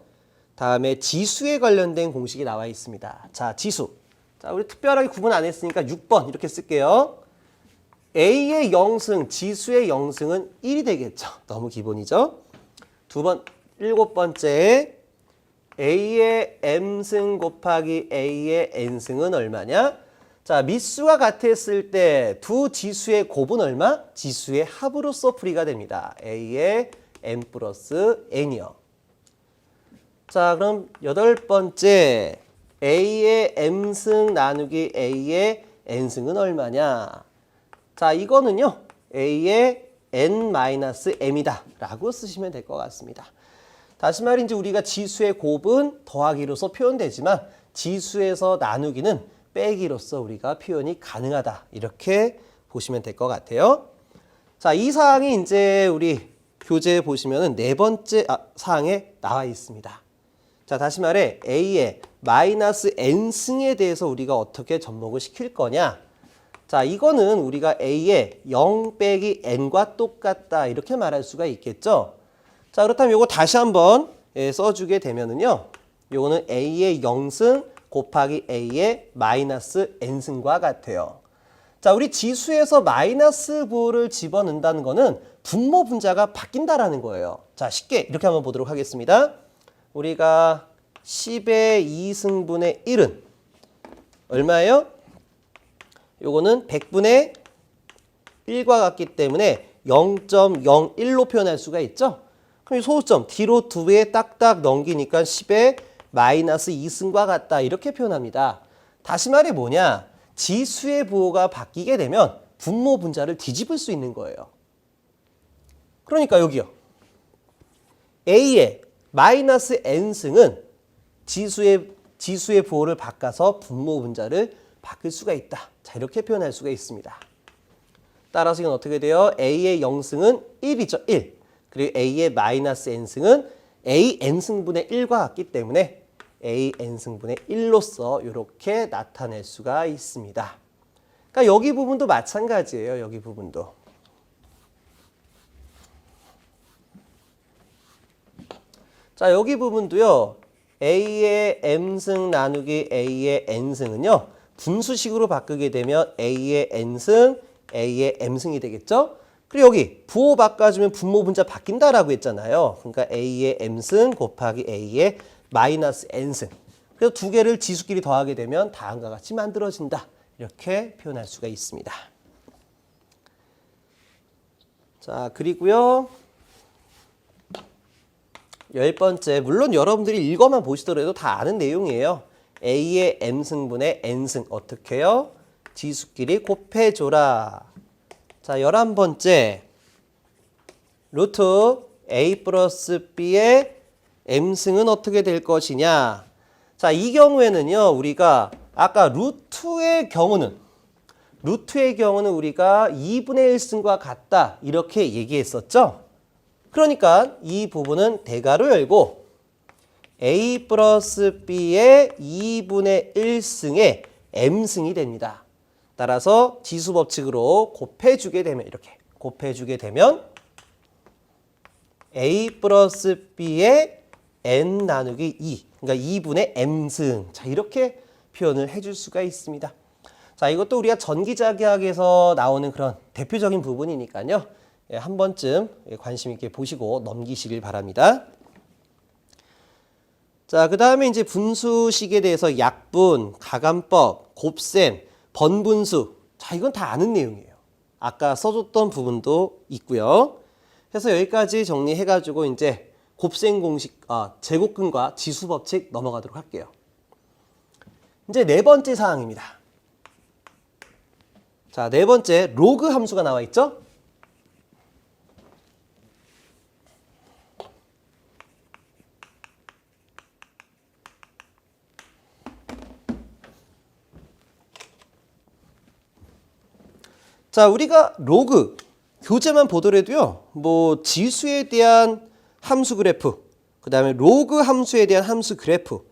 다음에 지수에 관련된 공식이 나와 있습니다. 자, 지수. 자, 우리 특별하게 구분 안 했으니까 6번 이렇게 쓸게요. A의 0승, 지수의 0승은 1이 되겠죠. 너무 기본이죠. 7번째 A의 M승 곱하기 A의 N승은 얼마냐? 자, 밑수가 같았을 때 두 지수의 곱은 얼마? 지수의 합으로서 풀이가 됩니다. A의 M 플러스 N이요. 자, 그럼 8번째 A의 M승 나누기 A의 N승은 얼마냐? 자, 이거는요. A의 N-M이다 라고 쓰시면 될 것 같습니다. 다시 말인지 우리가 지수의 곱은 더하기로서 표현되지만 지수에서 나누기는 빼기로서 우리가 표현이 가능하다. 이렇게 보시면 될 것 같아요. 자, 이 사항이 이제 우리 교재에 보시면은 4번째 사항에 나와 있습니다. 자, 다시 말해 A의 마이너스 N승에 대해서 우리가 어떻게 접목을 시킬 거냐. 자, 이거는 우리가 A의 0 빼기 N과 똑같다. 이렇게 말할 수가 있겠죠. 자, 그렇다면 이거 다시 한번 써주게 되면은요. 요거는 A의 0승 곱하기 A의 마이너스 N승과 같아요. 자, 우리 지수에서 마이너스 부호를 집어넣는다는 거는 분모 분자가 바뀐다라는 거예요. 자, 쉽게 이렇게 한번 보도록 하겠습니다. 우리가 10의 2승분의 1은 얼마예요? 요거는 100분의 1과 같기 때문에 0.01로 표현할 수가 있죠. 그럼 이 소수점 D로 2에 딱딱 넘기니까 10의 마이너스 2승과 같다. 이렇게 표현합니다. 다시 말해 뭐냐? 지수의 부호가 바뀌게 되면 분모 분자를 뒤집을 수 있는 거예요. 그러니까 여기요. A의 마이너스 N승은 지수의 부호를 바꿔서 분모 분자를 바꿀 수가 있다. 자, 이렇게 표현할 수가 있습니다. 따라서 이건 어떻게 돼요? A의 0승은 1이죠. 1. 그리고 A의 마이너스 N승은 AN승분의 1과 같기 때문에 AN승분의 1로서 이렇게 나타낼 수가 있습니다. 그러니까 여기 부분도 마찬가지예요. 여기 부분도. 자, 여기 부분도요. a의 m승 나누기 a의 n승은요. 분수식으로 바꾸게 되면 a의 n승, a의 m승이 되겠죠? 그리고 여기 부호 바꿔주면 분모 분자 바뀐다라고 했잖아요. 그러니까 a의 m승 곱하기 a의 마이너스 n승. 그래서 두 개를 지수끼리 더하게 되면 다음과 같이 만들어진다. 이렇게 표현할 수가 있습니다. 자, 그리고요. 10번째, 물론 여러분들이 읽어만 보시더라도 다 아는 내용이에요. a의 m승분의 n승 어떻게 해요? 지수끼리 곱해줘라. 자, 11번째, 루트 a 플러스 b의 m승은 어떻게 될 것이냐. 자, 이 경우에는요, 우리가 아까 루트의 경우는 우리가 2분의 1승과 같다 이렇게 얘기했었죠. 그러니까 이 부분은 대괄호 열고 a 플러스 b의 2분의 1승의 m승이 됩니다. 따라서 지수 법칙으로 곱해주게 되면 이렇게 곱해주게 되면 a 플러스 b의 n 나누기 2 그러니까 2분의 m승. 자, 이렇게 표현을 해줄 수가 있습니다. 자, 이것도 우리가 전기자기학에서 나오는 그런 대표적인 부분이니까요. 예, 한 번쯤 관심 있게 보시고 넘기시길 바랍니다. 자, 그 다음에 이제 분수식에 대해서 약분, 가감법, 곱셈, 번분수. 자, 이건 다 아는 내용이에요. 아까 써줬던 부분도 있고요. 그래서 여기까지 정리해가지고 이제 곱셈 공식, 제곱근과 지수 법칙 넘어가도록 할게요. 이제 네 번째 사항입니다. 자, 네 번째 로그 함수가 나와 있죠? 자, 우리가 로그 교재만 보더라도요. 뭐 지수에 대한 함수 그래프, 그 다음에 로그 함수에 대한 함수 그래프,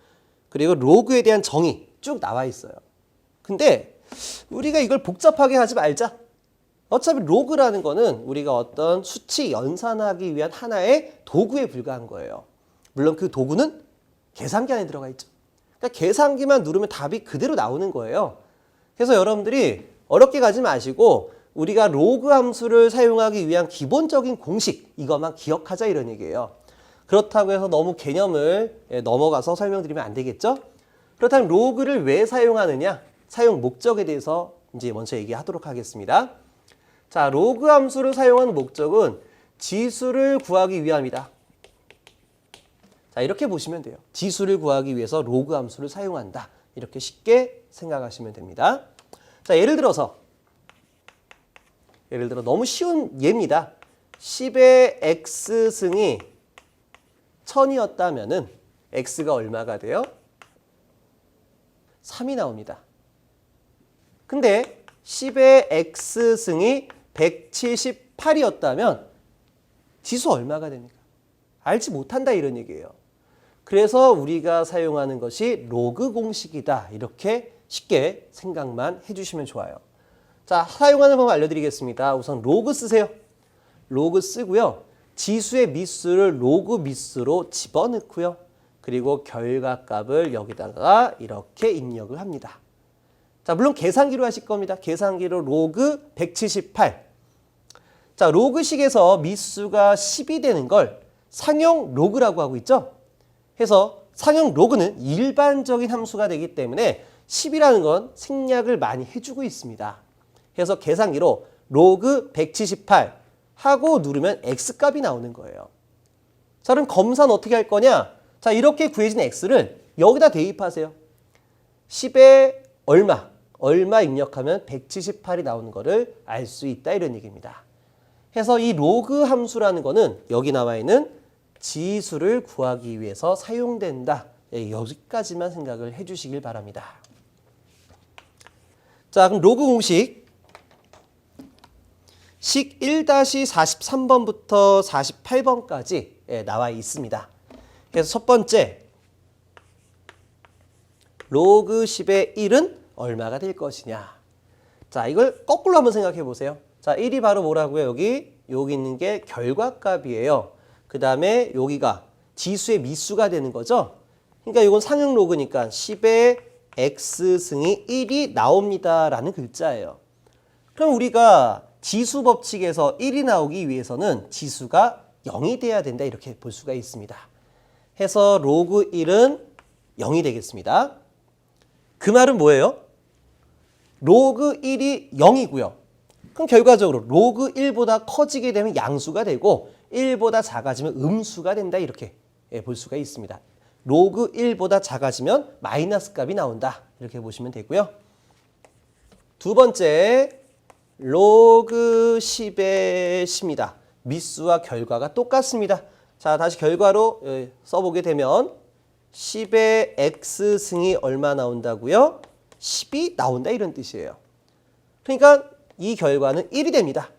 그리고 로그에 대한 정의 쭉 나와 있어요. 근데 우리가 이걸 복잡하게 하지 말자. 어차피 로그라는 거는 우리가 어떤 수치 연산하기 위한 하나의 도구에 불과한 거예요. 물론 그 도구는 계산기 안에 들어가 있죠. 그러니까 계산기만 누르면 답이 그대로 나오는 거예요. 그래서 여러분들이 어렵게 가지 마시고 우리가 로그 함수를 사용하기 위한 기본적인 공식 이것만 기억하자 이런 얘기예요. 그렇다고 해서 너무 개념을 넘어가서 설명드리면 안 되겠죠? 그렇다면 로그를 왜 사용하느냐? 사용 목적에 대해서 이제 먼저 얘기하도록 하겠습니다. 자, 로그 함수를 사용하는 목적은 지수를 구하기 위함이다. 자, 이렇게 보시면 돼요. 지수를 구하기 위해서 로그 함수를 사용한다. 이렇게 쉽게 생각하시면 됩니다. 자, 예를 들어 너무 쉬운 예입니다. 10의 x승이 1000이었다면은 x가 얼마가 돼요? 3이 나옵니다. 근데 10의 x승이 178이었다면 지수 얼마가 됩니까? 알지 못한다 이런 얘기예요. 그래서 우리가 사용하는 것이 로그 공식이다. 이렇게 쉽게 생각만 해주시면 좋아요. 자, 사용하는 방법 알려드리겠습니다. 우선 로그 쓰세요. 로그 쓰고요. 지수의 미수를 로그 미수로 집어넣고요. 그리고 결과값을 여기다가 이렇게 입력을 합니다. 자, 물론 계산기로 하실 겁니다. 계산기로 로그 178. 자, 로그식에서 미수가 10이 되는 걸 상용 로그라고 하고 있죠. 해서 상용 로그는 일반적인 함수가 되기 때문에 10이라는 건 생략을 많이 해주고 있습니다. 그래서 계산기로 로그 178 하고 누르면 x값이 나오는 거예요. 자, 그럼 검사는 어떻게 할 거냐? 자, 이렇게 구해진 x를 여기다 대입하세요. 10에 얼마 입력하면 178이 나오는 거를 알 수 있다 이런 얘기입니다. 그래서 이 로그 함수라는 거는 여기 나와 있는 지수를 구하기 위해서 사용된다. 여기까지만 생각을 해주시길 바랍니다. 자, 그럼 로그 공식 식 1-43번부터 48번까지 나와 있습니다. 그래서 첫 번째 로그 10의 1은 얼마가 될 것이냐. 자, 이걸 거꾸로 한번 생각해 보세요. 자, 1이 바로 뭐라고요? 여기 있는 게 결과값이에요. 그 다음에 여기가 지수의 미수가 되는 거죠. 그러니까 이건 상형 로그니까 10의 x승이 1이 나옵니다 라는 글자예요. 그럼 우리가 지수 법칙에서 1이 나오기 위해서는 지수가 0이 돼야 된다 이렇게 볼 수가 있습니다. 해서 로그 1은 0이 되겠습니다. 그 말은 뭐예요? 로그 1이 0이고요. 그럼 결과적으로 로그 1보다 커지게 되면 양수가 되고 1보다 작아지면 음수가 된다 이렇게 볼 수가 있습니다. 로그 1보다 작아지면 마이너스 값이 나온다 이렇게 보시면 되고요. 두 번째 로그 10의 10입니다. 밑수와 결과가 똑같습니다. 자, 다시 결과로 써보게 되면 10의 x승이 얼마 나온다고요? 10이 나온다 이런 뜻이에요. 그러니까 이 결과는 1이 됩니다.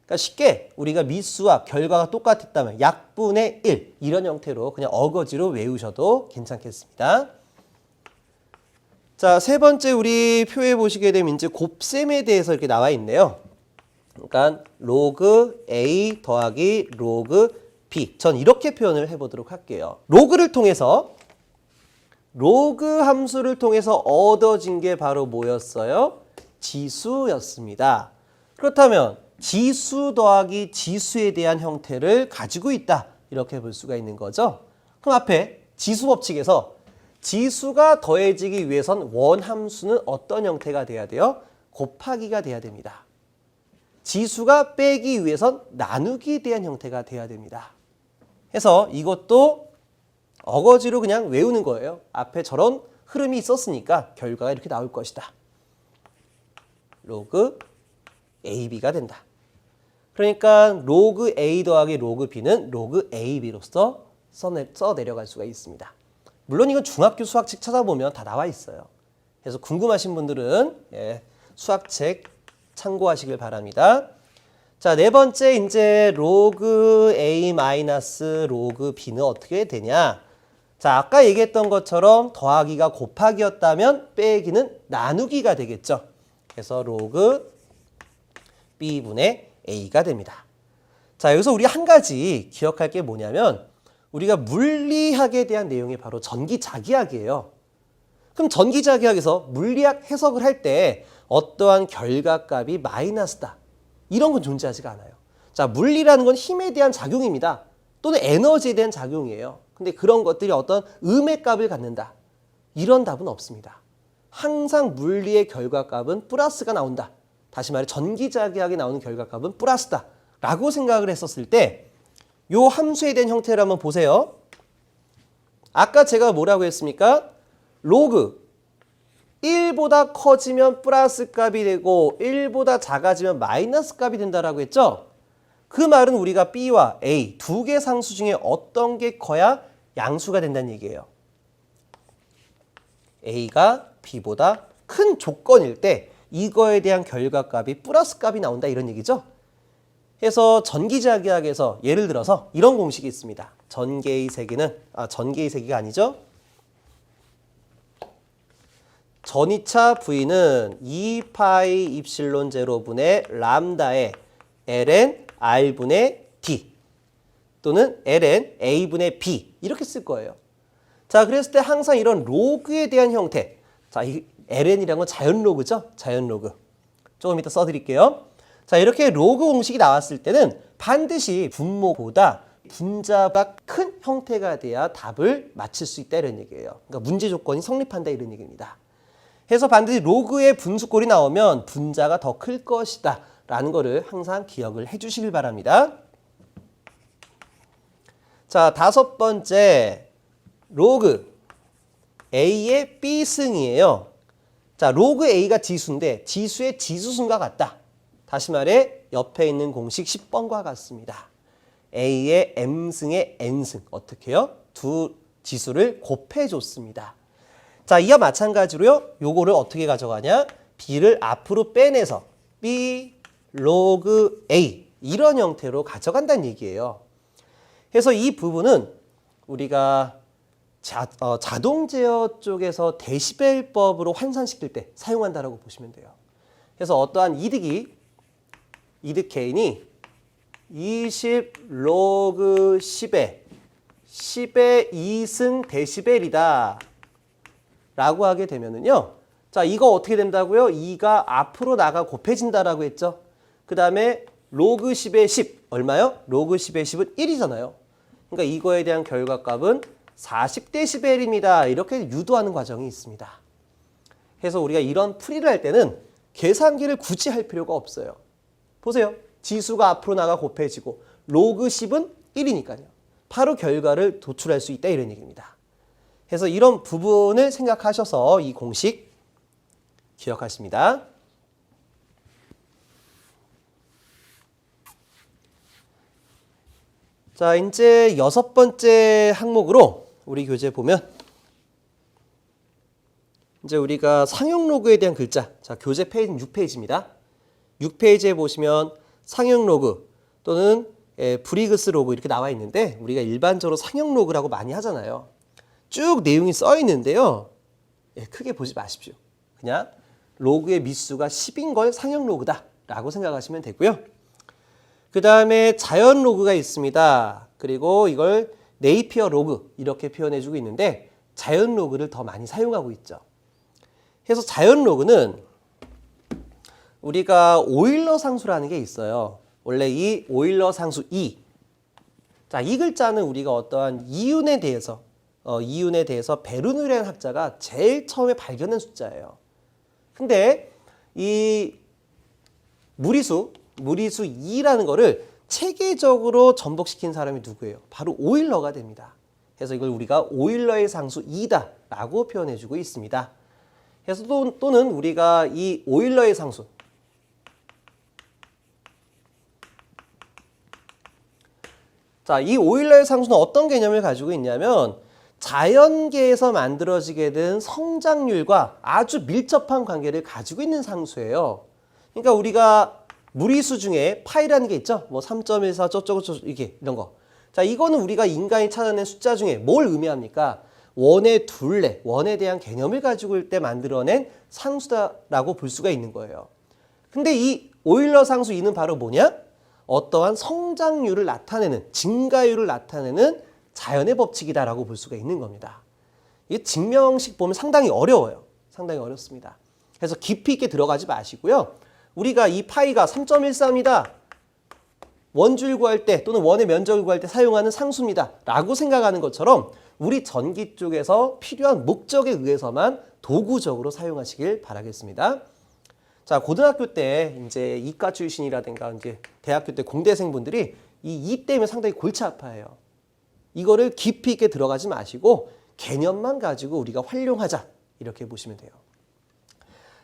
그러니까 쉽게 우리가 밑수와 결과가 똑같았다면 약분의 1 이런 형태로 그냥 어거지로 외우셔도 괜찮겠습니다. 자, 세 번째 우리 표에 보시게 되면 이제 곱셈에 대해서 이렇게 나와 있네요. 그러니까 로그 A 더하기 로그 B. 전 이렇게 표현을 해보도록 할게요. 로그를 통해서 로그 함수를 통해서 얻어진 게 바로 뭐였어요? 지수였습니다. 그렇다면 지수 더하기 지수에 대한 형태를 가지고 있다. 이렇게 볼 수가 있는 거죠. 그럼 앞에 지수 법칙에서 지수가 더해지기 위해선 원함수는 어떤 형태가 돼야 돼요? 곱하기가 돼야 됩니다. 지수가 빼기 위해선 나누기 대한 형태가 돼야 됩니다. 해서 이것도 어거지로 그냥 외우는 거예요. 앞에 저런 흐름이 있었으니까 결과가 이렇게 나올 것이다. 로그 AB가 된다. 그러니까 로그 A 더하기 로그 B는 로그 AB로서 써 내려갈 수가 있습니다. 물론 이건 중학교 수학책 찾아보면 다 나와 있어요. 그래서 궁금하신 분들은 수학책 참고하시길 바랍니다. 자, 네 번째 이제 로그 A 마이너스 로그 B는 어떻게 되냐? 자, 아까 얘기했던 것처럼 더하기가 곱하기였다면 빼기는 나누기가 되겠죠. 그래서 로그 B분의 A가 됩니다. 자, 여기서 우리 한 가지 기억할 게 뭐냐면 우리가 물리학에 대한 내용이 바로 전기자기학이에요. 그럼 전기자기학에서 물리학 해석을 할 때 어떠한 결과값이 마이너스다. 이런 건 존재하지가 않아요. 자, 물리라는 건 힘에 대한 작용입니다. 또는 에너지에 대한 작용이에요. 근데 그런 것들이 어떤 음의 값을 갖는다. 이런 답은 없습니다. 항상 물리의 결과값은 플러스가 나온다. 다시 말해 전기자기학에 나오는 결과값은 플러스다. 라고 생각을 했었을 때 요 함수에 대한 형태를 한번 보세요. 아까 제가 뭐라고 했습니까? 로그 1보다 커지면 플러스 값이 되고 1보다 작아지면 마이너스 값이 된다라고 했죠? 그 말은 우리가 B와 A 두 개 상수 중에 어떤 게 커야 양수가 된다는 얘기예요. A가 B보다 큰 조건일 때 이거에 대한 결과값이 플러스 값이 나온다 이런 얘기죠? 해서 전기자기학에서 예를 들어서 이런 공식이 있습니다. 전개의 세기는 전개의 세기가 아니죠? 전이차 V는 2파이 입실론 제로분의 람다의 ln R분의 D 또는 ln A분의 B 이렇게 쓸 거예요. 자, 그랬을 때 항상 이런 로그에 대한 형태. 자, 이 ln이라는 건 자연 로그죠? 자연 로그. 조금 이따 써드릴게요. 자, 이렇게 로그 공식이 나왔을 때는 반드시 분모보다 분자가 큰 형태가 돼야 답을 맞출 수 있다 이런 얘기예요. 그러니까 문제 조건이 성립한다 이런 얘기입니다. 해서 반드시 로그의 분수꼴이 나오면 분자가 더 클 것이다 라는 거를 항상 기억을 해 주시길 바랍니다. 자, 다섯 번째 로그 A의 B승이에요. 자, 로그 A가 지수인데 지수의 지수승과 같다. 다시 말해 옆에 있는 공식 10번과 같습니다. A의 M승의 N승 어떻게 해요? 두 지수를 곱해줬습니다. 자, 이와 마찬가지로요. 요거를 어떻게 가져가냐? B를 앞으로 빼내서 B 로그 A 이런 형태로 가져간다는 얘기예요. 그래서 이 부분은 우리가 자동 제어 쪽에서 데시벨법으로 환산시킬 때 사용한다라고 보시면 돼요. 그래서 어떠한 이득 개인이 20 로그 10의 10의 2승 데시벨이다 라고 하게 되면은요. 자, 이거 어떻게 된다고요? 2가 앞으로 나가 곱해진다라고 했죠. 그 다음에 로그 10의 10 얼마요? 로그 10의 10은 1이잖아요. 그러니까 이거에 대한 결과값은 40데시벨입니다. 이렇게 유도하는 과정이 있습니다. 그래서 우리가 이런 풀이를 할 때는 계산기를 굳이 할 필요가 없어요. 보세요. 지수가 앞으로 나가 곱해지고 로그 10은 1이니까요. 바로 결과를 도출할 수 있다 이런 얘기입니다. 그래서 이런 부분을 생각하셔서 이 공식 기억하십니다. 자, 이제 6번째 항목으로 우리 교재 보면 이제 우리가 상용 로그에 대한 글자. 자, 교재 페이지는 6페이지입니다. 6페이지에 보시면 상용 로그 또는 브리그스 로그 이렇게 나와 있는데 우리가 일반적으로 상용 로그라고 많이 하잖아요. 쭉 내용이 써 있는데요. 크게 보지 마십시오. 그냥 로그의 미수가 10인 걸 상용 로그다 라고 생각하시면 되고요. 그 다음에 자연 로그가 있습니다. 그리고 이걸 네이피어 로그 이렇게 표현해주고 있는데 자연 로그를 더 많이 사용하고 있죠. 그래서 자연 로그는 우리가 오일러 상수라는 게 있어요. 원래 이 오일러 상수 2. 자, 이 글자는 우리가 어떠한 이윤에 대해서 베르누르라는 학자가 제일 처음에 발견한 숫자예요. 근데 이 무리수 2라는 거를 체계적으로 전복시킨 사람이 누구예요? 바로 오일러가 됩니다. 그래서 이걸 우리가 오일러의 상수 2다라고 표현해주고 있습니다. 그래서 또는 우리가 이 오일러의 상수 자, 이 오일러의 상수는 어떤 개념을 가지고 있냐면 자연계에서 만들어지게 된 성장률과 아주 밀접한 관계를 가지고 있는 상수예요. 그러니까 우리가 무리수 중에 파이라는 게 있죠. 뭐 3.14 저쩌고 이게 이런 거. 자, 이거는 우리가 인간이 찾아낸 숫자 중에 뭘 의미합니까? 원의 둘레, 원에 대한 개념을 가지고 있을 때 만들어낸 상수다라고 볼 수가 있는 거예요. 근데 이 오일러 상수 2는 바로 뭐냐? 어떠한 성장률을 나타내는, 증가율을 나타내는 자연의 법칙이다라고 볼 수가 있는 겁니다. 이 증명식 보면 상당히 어려워요. 상당히 어렵습니다. 그래서 깊이 있게 들어가지 마시고요. 우리가 이 파이가 3.14입니다. 원주율 구할 때 또는 원의 면적을 구할 때 사용하는 상수입니다. 라고 생각하는 것처럼 우리 전기 쪽에서 필요한 목적에 의해서만 도구적으로 사용하시길 바라겠습니다. 자, 고등학교 때 이제 이과 출신이라든가 이제 대학교 때 공대생분들이 이 때문에 상당히 골치 아파해요. 이거를 깊이 있게 들어가지 마시고 개념만 가지고 우리가 활용하자 이렇게 보시면 돼요.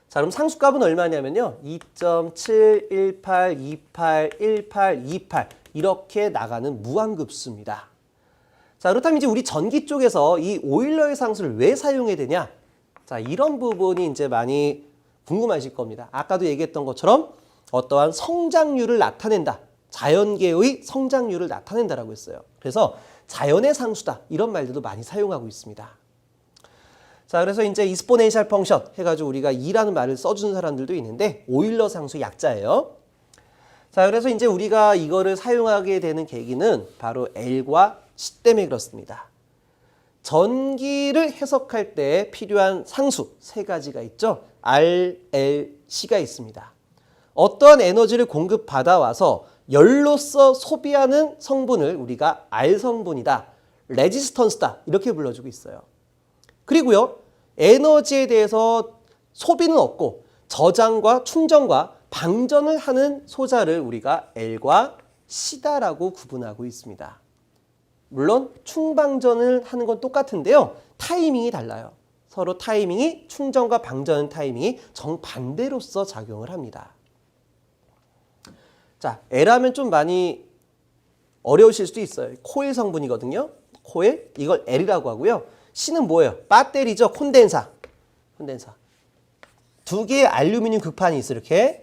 자, 그럼 상수값은 얼마냐면요. 2.718281828 이렇게 나가는 무한급수입니다. 자, 그렇다면 이제 우리 전기 쪽에서 이 오일러의 상수를 왜 사용해야 되냐? 자, 이런 부분이 이제 많이 궁금하실 겁니다. 아까도 얘기했던 것처럼 어떠한 성장률을 나타낸다. 자연계의 성장률을 나타낸다라고 했어요. 그래서 자연의 상수다. 이런 말들도 많이 사용하고 있습니다. 자, 그래서 이제 익스포넨셜 펑션 해가지고 우리가 2라는 말을 써주는 사람들도 있는데 오일러 상수 약자예요. 자, 그래서 이제 우리가 이거를 사용하게 되는 계기는 바로 L과 C 때문에 그렇습니다. 전기를 해석할 때 필요한 상수 세 가지가 있죠. R, L, C가 있습니다. 어떠한 에너지를 공급받아와서 열로서 소비하는 성분을 우리가 R 성분이다, 레지스턴스다 이렇게 불러주고 있어요. 그리고요. 에너지에 대해서 소비는 없고 저장과 충전과 방전을 하는 소자를 우리가 L과 C다라고 구분하고 있습니다. 물론 충방전을 하는 건 똑같은데요. 타이밍이 달라요. 서로 타이밍이 충전과 방전 타이밍이 정반대로서 작용을 합니다. 자, L하면 좀 많이 어려우실 수도 있어요. 코일 성분이거든요. 코일, 이걸 L이라고 하고요. C는 뭐예요? 배터리죠. 콘덴사. 두 개의 알루미늄 극판이 있어요. 이렇게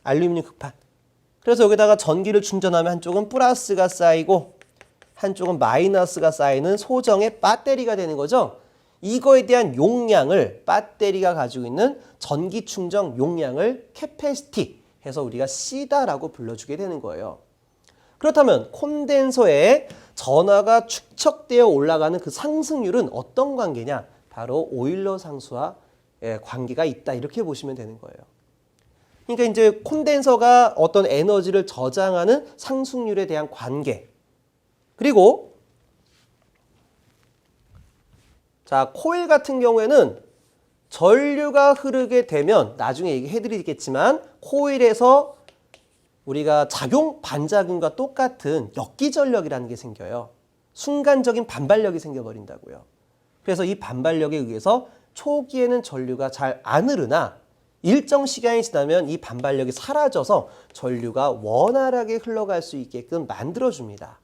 알루미늄 극판. 그래서 여기다가 전기를 충전하면 한쪽은 플러스가 쌓이고 한쪽은 마이너스가 쌓이는 소정의 배터리가 되는 거죠. 이거에 대한 용량을 배터리가 가지고 있는 전기 충전 용량을 캐패시티 해서 우리가 C다라고 불러주게 되는 거예요. 그렇다면 콘덴서에 전하가 축적되어 올라가는 그 상승률은 어떤 관계냐? 바로 오일러 상수와 관계가 있다. 이렇게 보시면 되는 거예요. 그러니까 이제 콘덴서가 어떤 에너지를 저장하는 상승률에 대한 관계. 그리고 자, 코일 같은 경우에는 전류가 흐르게 되면 나중에 얘기해 드리겠지만 코일에서 우리가 작용 반작용과 똑같은 역기전력이라는 게 생겨요. 순간적인 반발력이 생겨버린다고요. 그래서 이 반발력에 의해서 초기에는 전류가 잘 안 흐르나 일정 시간이 지나면 이 반발력이 사라져서 전류가 원활하게 흘러갈 수 있게끔 만들어줍니다.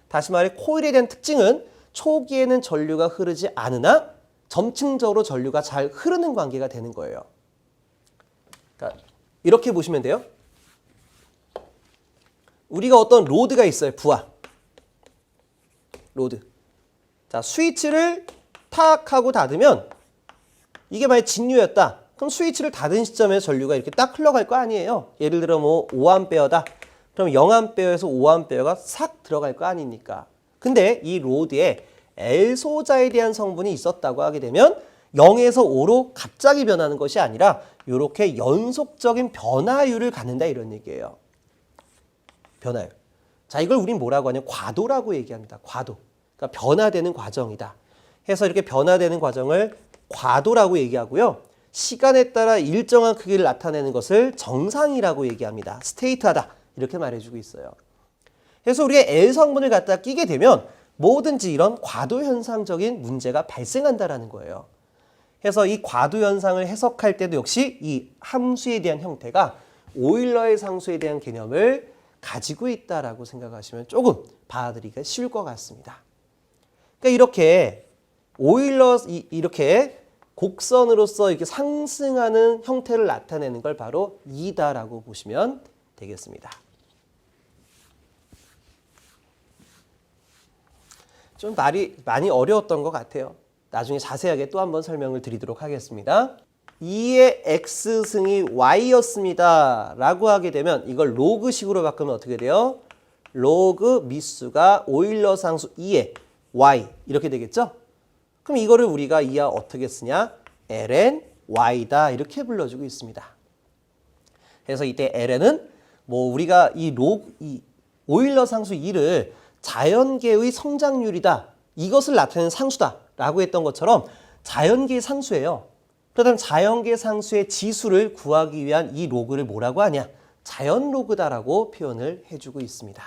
다시 말해 코일에 대한 특징은 초기에는 전류가 흐르지 않으나 점층적으로 전류가 잘 흐르는 관계가 되는 거예요. 그러니까 이렇게 보시면 돼요. 우리가 어떤 로드가 있어요. 부하. 로드. 자, 스위치를 탁 하고 닫으면 이게 만약 진유였다. 그럼 스위치를 닫은 시점에 전류가 이렇게 딱 흘러갈 거 아니에요. 예를 들어 뭐 5A다. 그럼 0A에서 5A가 싹 들어갈 거 아닙니까? 근데 이 로드에 L소자에 대한 성분이 있었다고 하게 되면 0에서 5로 갑자기 변하는 것이 아니라 이렇게 연속적인 변화율을 갖는다 이런 얘기예요. 변화율. 자, 이걸 우린 뭐라고 하냐? 과도라고 얘기합니다. 과도. 그러니까 변화되는 과정이다. 해서 이렇게 변화되는 과정을 과도라고 얘기하고요. 시간에 따라 일정한 크기를 나타내는 것을 정상이라고 얘기합니다. 스테이트하다. 이렇게 말해주고 있어요. 그래서 우리가 L 성분을 갖다 끼게 되면 뭐든지 이런 과도 현상적인 문제가 발생한다라는 거예요. 그래서 이 과도 현상을 해석할 때도 역시 이 함수에 대한 형태가 오일러의 상수에 대한 개념을 가지고 있다라고 생각하시면 조금 받아들이기가 쉬울 것 같습니다. 그러니까 이렇게 오일러 이렇게 곡선으로서 이렇게 상승하는 형태를 나타내는 걸 바로 E다라고 보시면 되겠습니다. 좀 말이 많이 어려웠던 것 같아요. 나중에 자세하게 또 한번 설명을 드리도록 하겠습니다. 2의 x승이 y였습니다. 라고 하게 되면 이걸 로그식으로 바꾸면 어떻게 돼요? 로그 미수가 오일러 상수 2의 y 이렇게 되겠죠? 그럼 이거를 우리가 이하 어떻게 쓰냐? ln y다 이렇게 불러주고 있습니다. 그래서 이때 ln은 뭐 우리가 이 오일러 상수 2를 자연계의 성장률이다. 이것을 나타내는 상수다. 라고 했던 것처럼 자연계의 상수예요. 그렇다면 자연계 상수의 지수를 구하기 위한 이 로그를 뭐라고 하냐? 자연 로그다라고 표현을 해주고 있습니다.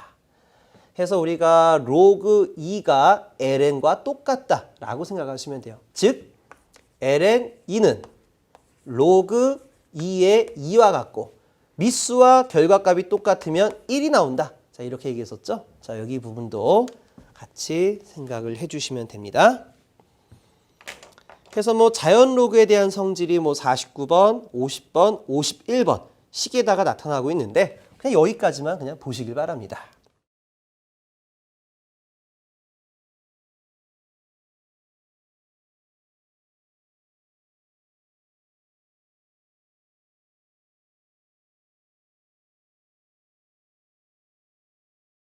해서 우리가 로그 2가 ln과 똑같다라고 생각하시면 돼요. 즉 ln 2는 로그 2의 2와 같고 미수와 결과값이 똑같으면 1이 나온다. 자, 이렇게 얘기했었죠. 자, 여기 부분도 같이 생각을 해주시면 됩니다. 그래서 뭐 자연 로그에 대한 성질이 뭐 49번, 50번, 51번 식에다가 나타나고 있는데 그냥 여기까지만 그냥 보시길 바랍니다.